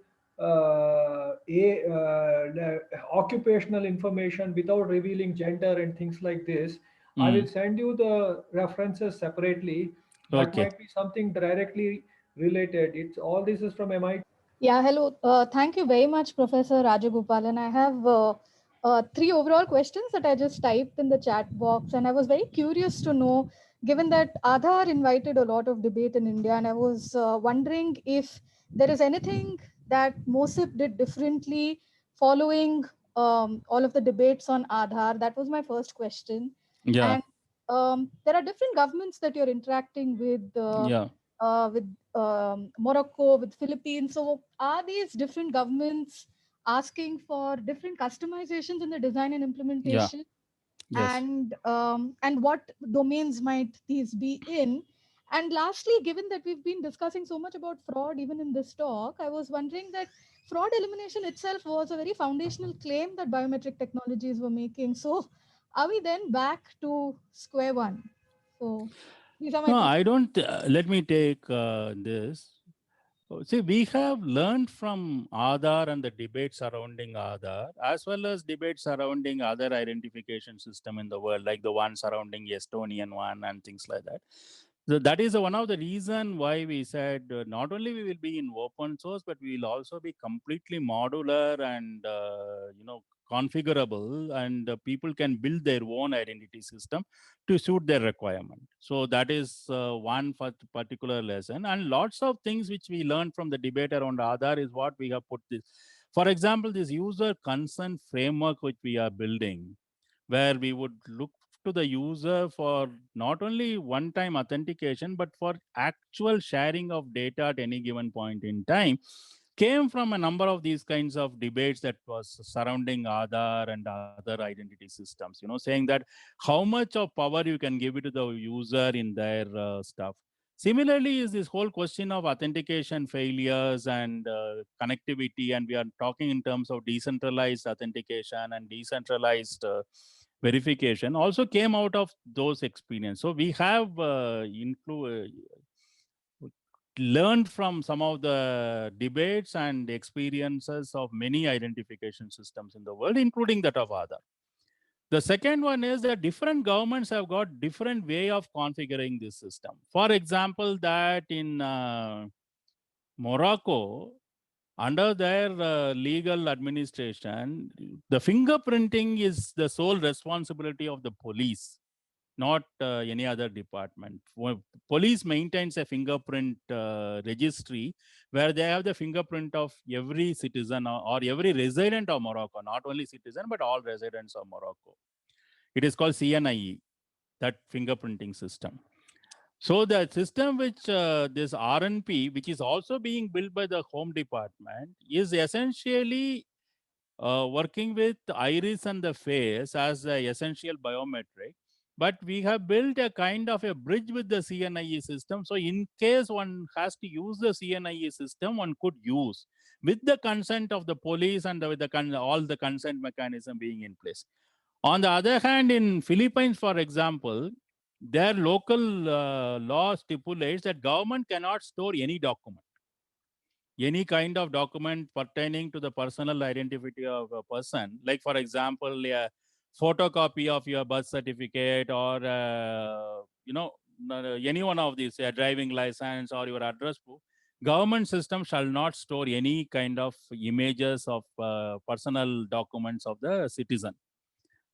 occupational information without revealing gender and things like this. I will send you the references separately. That Okay. might be something directly related. It's all this is from MIT. Yeah, hello. Thank you very much, Professor Rajagopalan. I have 3 overall questions that I just typed in the chat box, and I was very curious to know, given that Aadhaar invited a lot of debate in India, and I was wondering if there is anything that MOSIP did differently following all of the debates on Aadhaar. That was my first question. Yeah. And there are different governments that you're interacting Yeah. with Morocco, with Philippines. So are these different governments asking for different customizations in the design and implementation? Yes. And what domains might these be in? And lastly, given that we've been discussing so much about fraud even in this talk, I was wondering that fraud elimination itself was a very foundational claim that biometric technologies were making. So are we then back to square one? So these are my No, three. I don't. Let me take this. See, we have learned from Aadhaar and the debate surrounding Aadhaar, as well as debates surrounding other identification system in the world, like the one surrounding Estonian one and things like that. So that is one of the reason why we said not only we will be in open source, but we will also be completely modular and configurable, and people can build their own identity system to suit their requirement. So that is one particular lesson, and lots of things which we learned from the debate around Aadhaar is what we have put this. For example, this user consent framework which we are building, where we would look to the user for not only one-time authentication, but for actual sharing of data at any given point in time, came from a number of these kinds of debates that was surrounding Aadhaar and other identity systems, saying that how much of power you can give it to the user in their stuff. Similarly, is this whole question of authentication failures and connectivity, and we are talking in terms of decentralized authentication and decentralized verification also came out of those experiences. So we have learned from some of the debates and experiences of many identification systems in the world, including that of Aadhaar. The second one is that different governments have got different way of configuring this system. For example, that in Morocco, under their legal administration, the fingerprinting is the sole responsibility of the police, not any other department. Police maintains a fingerprint registry where they have the fingerprint of every citizen or every resident of Morocco, not only citizen, but all residents of Morocco. It is called CNIE, that fingerprinting system. So the system which this RNP, which is also being built by the Home Department, is essentially working with iris and the face as the essential biometric. But we have built a kind of a bridge with the CNIE system. So in case one has to use the CNIE system, one could use with the consent of the police and with all the consent mechanism being in place. On the other hand, in Philippines, for example, their local law stipulates that government cannot store any document, any kind of document pertaining to the personal identity of a person. Like, for example, a photocopy of your birth certificate or, any one of these, a driving license or your address proof. Government system shall not store any kind of images of personal documents of the citizen.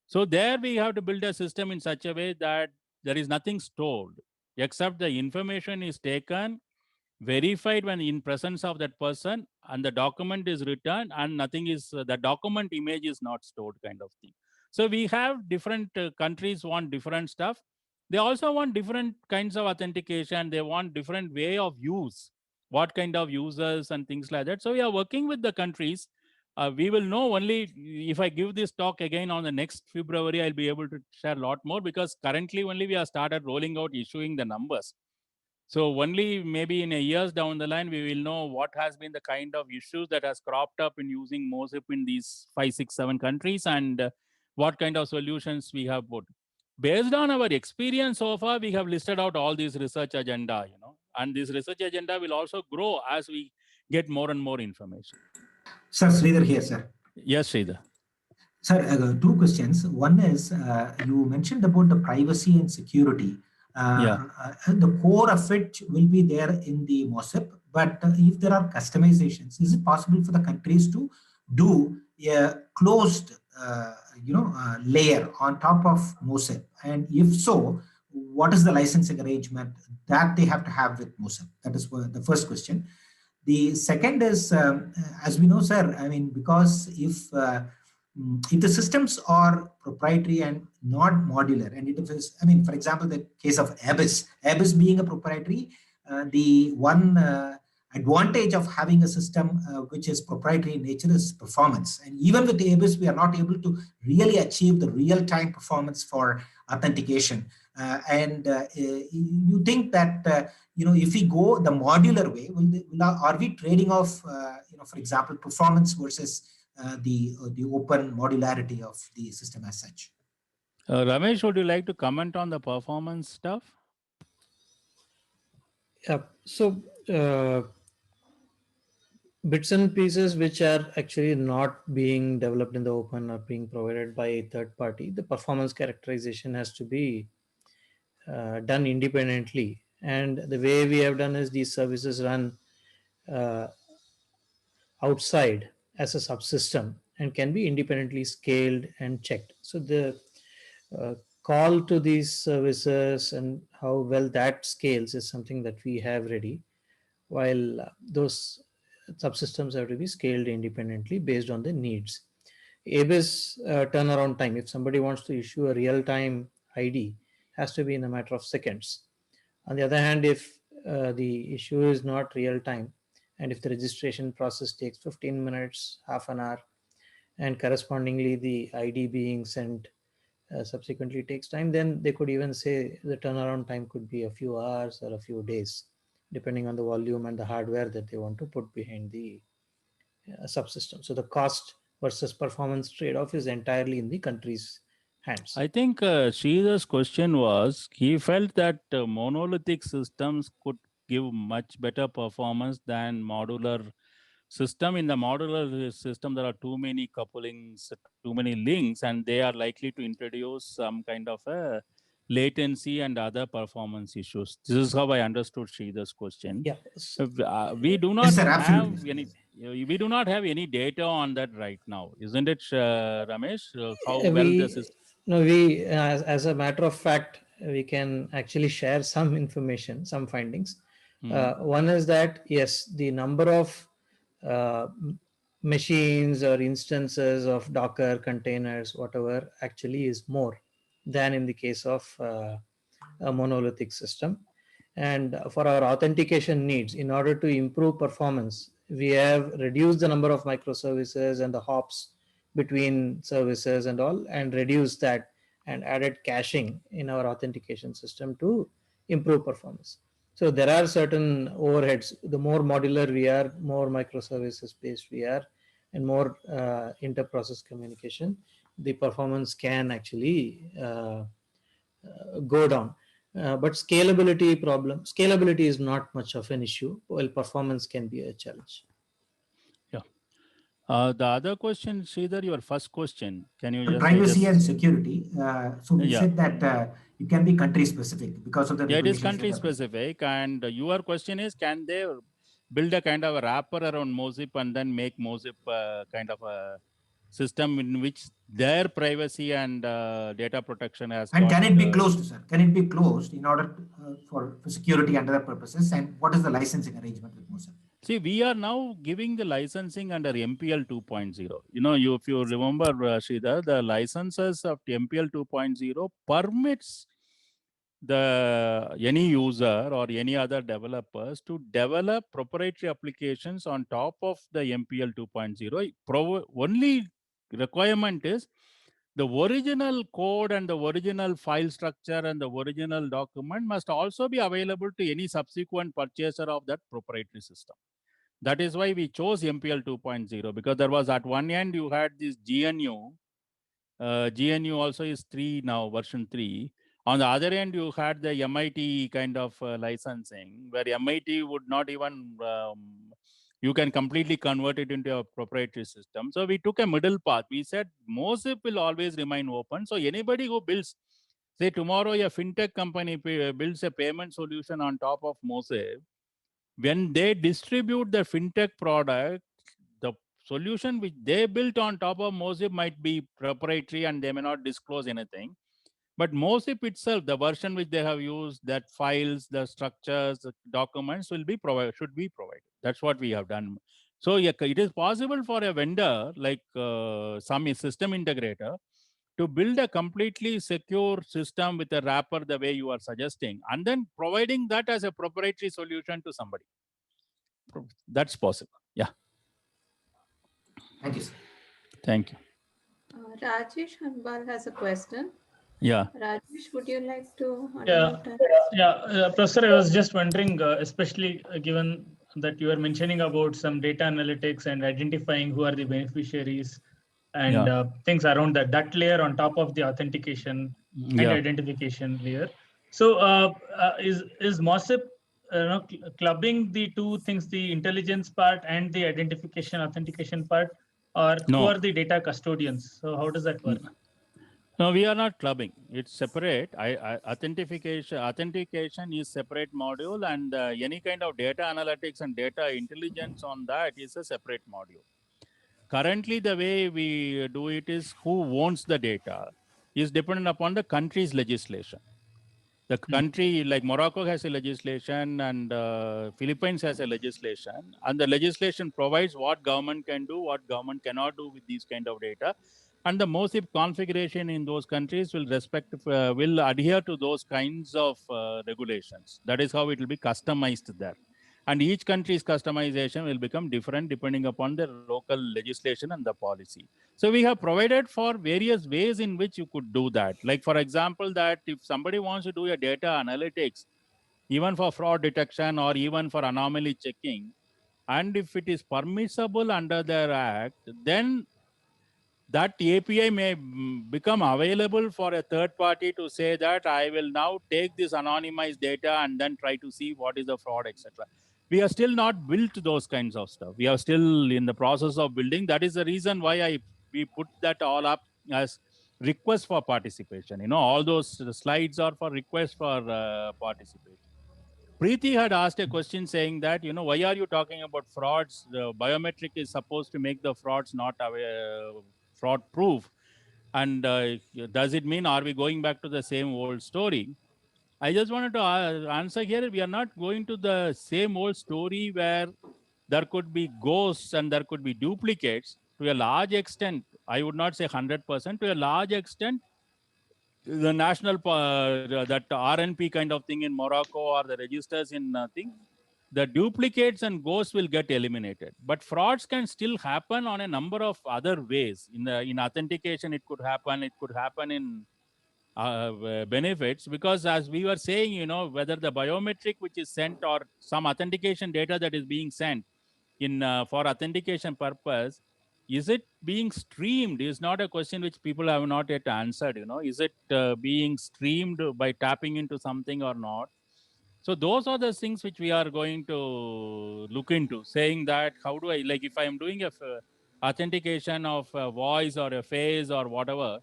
So there we have to build a system in such a way that there is nothing stored except the information is taken, verified when in presence of that person, and the document is returned, and nothing is the document image is not stored, kind of thing. So we have different countries want different stuff. They also want different kinds of authentication. They want different way of use, what kind of users and things like that. So we are working with the countries. We will know only if I give this talk again on the next February, I'll be able to share a lot more, because currently only we have started rolling out, issuing the numbers. So only maybe in a years down the line, we will know what has been the kind of issues that has cropped up in using MOSIP in these 5, 6, 7 countries, and what kind of solutions we have put. Based on our experience so far, we have listed out all these research agenda, and this research agenda will also grow as we get more and more information. Sir, Sridhar here, sir. Yes, Sridhar. Sir, 2 questions. One is, you mentioned about the privacy and security. The core of it will be there in the MOSIP, but if there are customizations, is it possible for the countries to do a closed layer on top of MOSIP? And if so, what is the licensing arrangement that they have to have with MOSIP? That is the first question. The second is, as we know, sir, I mean, because if the systems are proprietary and not modular, and it is, I mean, for example, the case of ABIS being a proprietary, the one advantage of having a system which is proprietary in nature is performance. And even with the ABIS, we are not able to really achieve the real-time performance for authentication. You think that if we go the modular way, are we trading off, for example, performance versus the open modularity of the system as such? Ramesh, would you like to comment on the performance stuff? Yeah. So bits and pieces which are actually not being developed in the open or being provided by a third party, the performance characterization has to be done independently. And the way we have done is these services run outside as a subsystem and can be independently scaled and checked. So the call to these services and how well that scales is something that we have ready, while those subsystems have to be scaled independently based on the needs. ABIS turnaround time, if somebody wants to issue a real-time ID, has to be in a matter of seconds. On the other hand, if the issue is not real-time, and if the registration process takes 15 minutes, half an hour, and correspondingly the ID being sent subsequently takes time, then they could even say the turnaround time could be a few hours or a few days, depending on the volume and the hardware that they want to put behind the subsystem. So the cost versus performance trade-off is entirely in the country's hands. I think Sridhar's question was, he felt that monolithic systems could give much better performance than modular system. In the modular system, there are too many couplings, too many links, and they are likely to introduce some kind of a latency and other performance issues. This is how I understood Sridhar's question. Yeah. We do not have any. We do not have any data on that right now, isn't it, Ramesh? How well this is. No, we, as a matter of fact, we can actually share some information, some findings. One is that, yes, the number of machines or instances of Docker containers, whatever, actually is more than in the case of a monolithic system. And for our authentication needs, in order to improve performance, we have reduced the number of microservices and the hops between services and all, and reduced that and added caching in our authentication system to improve performance. So there are certain overheads. The more modular we are, more microservices based we are, and more inter-process communication, the performance can actually go down. But scalability is not much of an issue, while performance can be a challenge. Yeah. The other question, Sridhar, your first question, can you just... Privacy and security. So we said that it can be country specific because of the... Yeah, it is country specific. And your question is, can they build a kind of a wrapper around MOSIP and then make MOSIP kind of a system in which their privacy and data protection has... And can it be closed, sir? Can it be closed in order for security and other purposes? And what is the licensing arrangement with MOSIP? See, we are now giving the licensing under MPL 2.0. You know, if you remember, Sridhar, the licenses of MPL 2.0 permits any user or any other developers to develop proprietary applications on top of the MPL 2.0. Only requirement is the original code and the original file structure and the original document must also be available to any subsequent purchaser of that proprietary system. That is why we chose MPL 2.0, because there was at one end you had this GNU. GNU also is 3 now, version 3. On the other end, you had the MIT kind of licensing, where MIT would not even, you can completely convert it into a proprietary system. So we took a middle path. We said MOSIP will always remain open. So anybody who builds, Say tomorrow a fintech company builds a payment solution on top of MOSIP. When they distribute the fintech product, the solution which they built on top of MOSIP might be proprietary and they may not disclose anything. But MOSIP itself, the version which they have used, that files, the structures, the documents will be provided, should be provided. That's what we have done. So yeah, it is possible for a vendor like some system integrator to build a completely secure system with a wrapper the way you are suggesting, and then providing that as a proprietary solution to somebody. That's possible. Yeah. Thank you, sir. Thank you. Rajesh Hanbal has a question. Yeah. Rajesh, would you like to? Professor, I was just wondering, especially given that you were mentioning about some data analytics and identifying who are the beneficiaries and things around that layer on top of the authentication and identification layer. So is MOSIP clubbing the two things, the intelligence part and the identification authentication part, or who are the data custodians? So how does that work? No, we are not clubbing. It's separate. Authentication is separate module, and any kind of data analytics and data intelligence on that is a separate module. Currently, the way we do it is who owns the data is dependent upon the country's legislation. The country, like Morocco has a legislation and Philippines has a legislation, and the legislation provides what government can do, what government cannot do with these kind of data. And the MOSIP configuration in those countries will will adhere to those kinds of regulations. That is how it will be customized there. And each country's customization will become different depending upon the local legislation and the policy. So we have provided for various ways in which you could do that. Like, for example, that if somebody wants to do a data analytics, even for fraud detection or even for anomaly checking, and if it is permissible under their act, then that API may become available for a third party to say that I will now take this anonymized data and then try to see what is the fraud, etc. We are still not built those kinds of stuff. We are still in the process of building. That is the reason why we put that all up as request for participation. You know, all those slides are for request for participation. Preeti had asked a question saying that, you know, why are you talking about frauds? The biometric is supposed to make the frauds not fraud proof. And does it mean, are we going back to the same old story? I just wanted to answer here, we are not going to the same old story where there could be ghosts and there could be duplicates. To a large extent, I would not say 100%, to a large extent, the national, that RNP kind of thing in Morocco or the registers in thing, the duplicates and ghosts will get eliminated. But frauds can still happen on a number of other ways. In authentication, it could happen. It could happen in benefits, because as we were saying, you know, whether the biometric which is sent or some authentication data that is being sent in for authentication purpose, is it being streamed is not a question which people have not yet answered. You know, is it being streamed by tapping into something or not? So those are the things which we are going to look into, saying that how do I, like if I am doing a authentication of a voice or a face or whatever,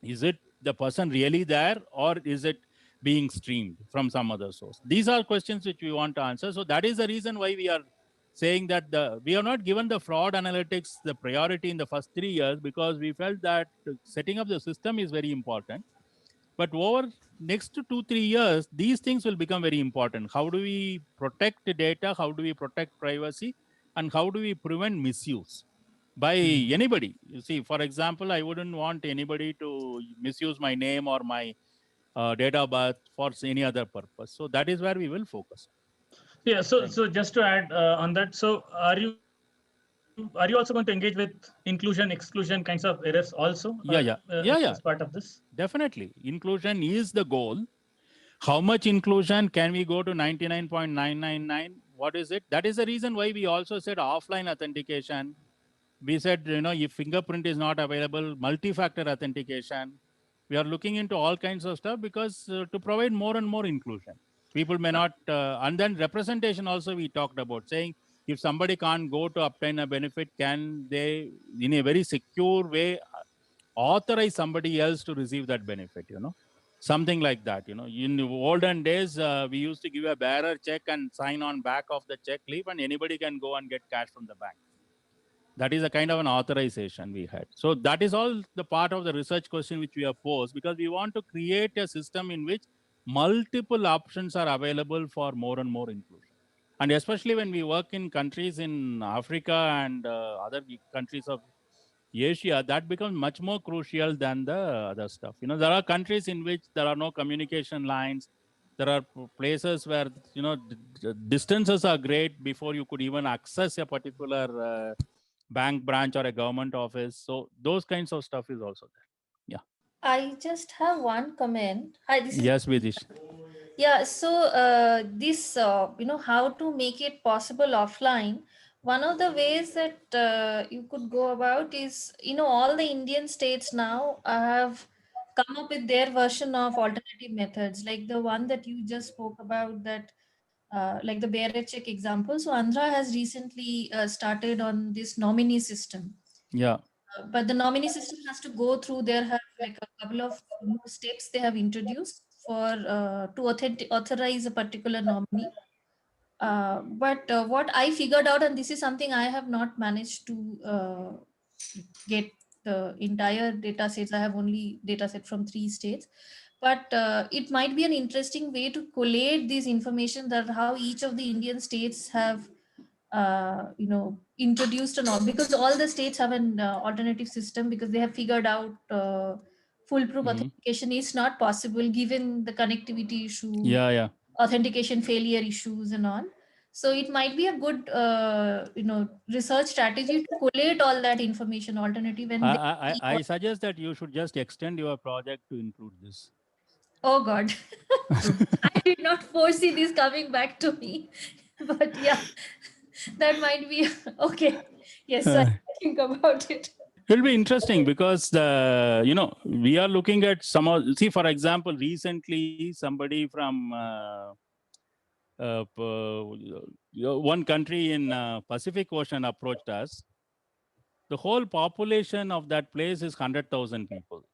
is it the person really there or is it being streamed from some other source? These are questions which we want to answer. So that is the reason why we are saying that we are not given the fraud analytics the priority in the first 3 years, because we felt that setting up the system is very important. But over next 2-3 years, these things will become very important. How do we protect the data? How do we protect privacy? And how do we prevent misuse by anybody? You see, for example, I wouldn't want anybody to misuse my name or my date of birth for any other purpose. So that is where we will focus. Yeah. So just to add on that, so are you also going to engage with inclusion, exclusion kinds of errors also? As part of this? Definitely. Inclusion is the goal. How much inclusion? Can we go to 99.999? What is it? That is the reason why we also said offline authentication. We said, you know, if fingerprint is not available, multi-factor authentication. We are looking into all kinds of stuff because to provide more and more inclusion. People may not, and then representation also we talked about, saying if somebody can't go to obtain a benefit, can they, in a very secure way, authorize somebody else to receive that benefit, you know? something like that. In the olden days, we used to give a bearer check and sign on back of the check leaf, and anybody can go and get cash from the bank. That is a kind of an authorization we had. So that is all the part of the research question which we have posed, because we want to create a system in which multiple options are available for more and more inclusion. And especially when we work in countries in Africa and other countries of Asia, that becomes much more crucial than the other stuff. There are countries in which there are no communication lines. There are places where, distances are great before you could even access a particular bank branch or a government office. So those kinds of stuff is also there. Yeah. I just have one comment. Hi, this yes, Vidish. Yeah, so this, how to make it possible offline. One of the ways that you could go about is, all the Indian states now have come up with their version of alternative methods, like the one that you just spoke about, that like the bearer check example. So Andhra has recently started on this nominee system. Yeah. But the nominee system has to go through, there have like a couple of steps they have introduced for to authorize a particular nominee. But what I figured out, and this is something I have not managed to get the entire data sets. I have only data set from 3 states, but it might be an interesting way to collate this information, that how each of the Indian states have introduced because all the states have an alternative system, because they have figured out foolproof authentication is not possible given the connectivity issue, authentication failure issues and all. So it might be a good research strategy to collate all that information, alternative. And I suggest that you should just extend your project to include this. Oh God, I did not foresee this coming back to me, but yeah, that might be okay. Yes, I think about it. It'll be interesting because we are looking at see, for example, recently somebody from one country in Pacific Ocean approached us. The whole population of that place is 100,000 people.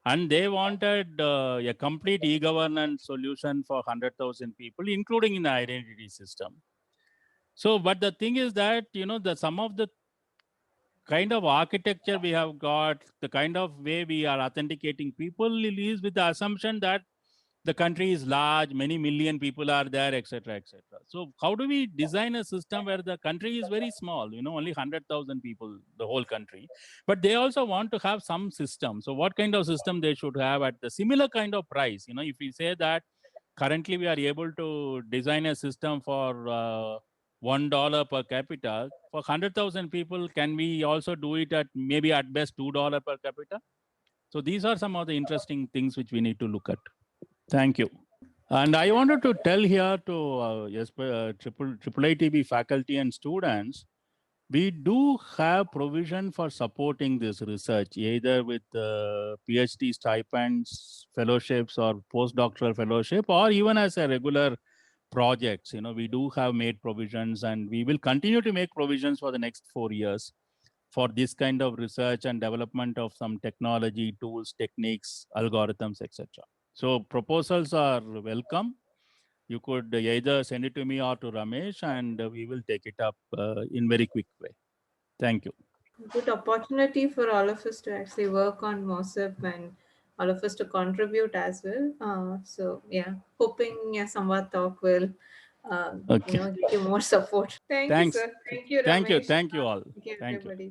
And they wanted a complete e-governance solution for 100,000 people, including in the identity system. So, but the thing is that, some of the kind of architecture we have got, the kind of way we are authenticating people is with the assumption that the country is large, many million people are there, etc., etc. So how do we design a system where the country is very small, only 100,000 people, the whole country, but they also want to have some system. So what kind of system they should have at the similar kind of price? If we say that currently we are able to design a system for $1 per capita, for 100,000 people, can we also do it at maybe at best $2 per capita? So these are some of the interesting things which we need to look at. Thank you. And I wanted to tell here to IIITB faculty and students, we do have provision for supporting this research, either with PhD stipends, fellowships, or postdoctoral fellowship, or even as a regular projects. We do have made provisions, and we will continue to make provisions for the next 4 years for this kind of research and development of some technology, tools, techniques, algorithms, etc. So proposals are welcome. You could either send it to me or to Ramesh, and we will take it up in very quick way. Thank you. Good opportunity for all of us to actually work on MOSIP and all of us to contribute as well. So yeah, hoping Samvad Talk will give you more support. Thanks. You, sir. Thank you, Ramesh. Thank you all. Thank you, everybody.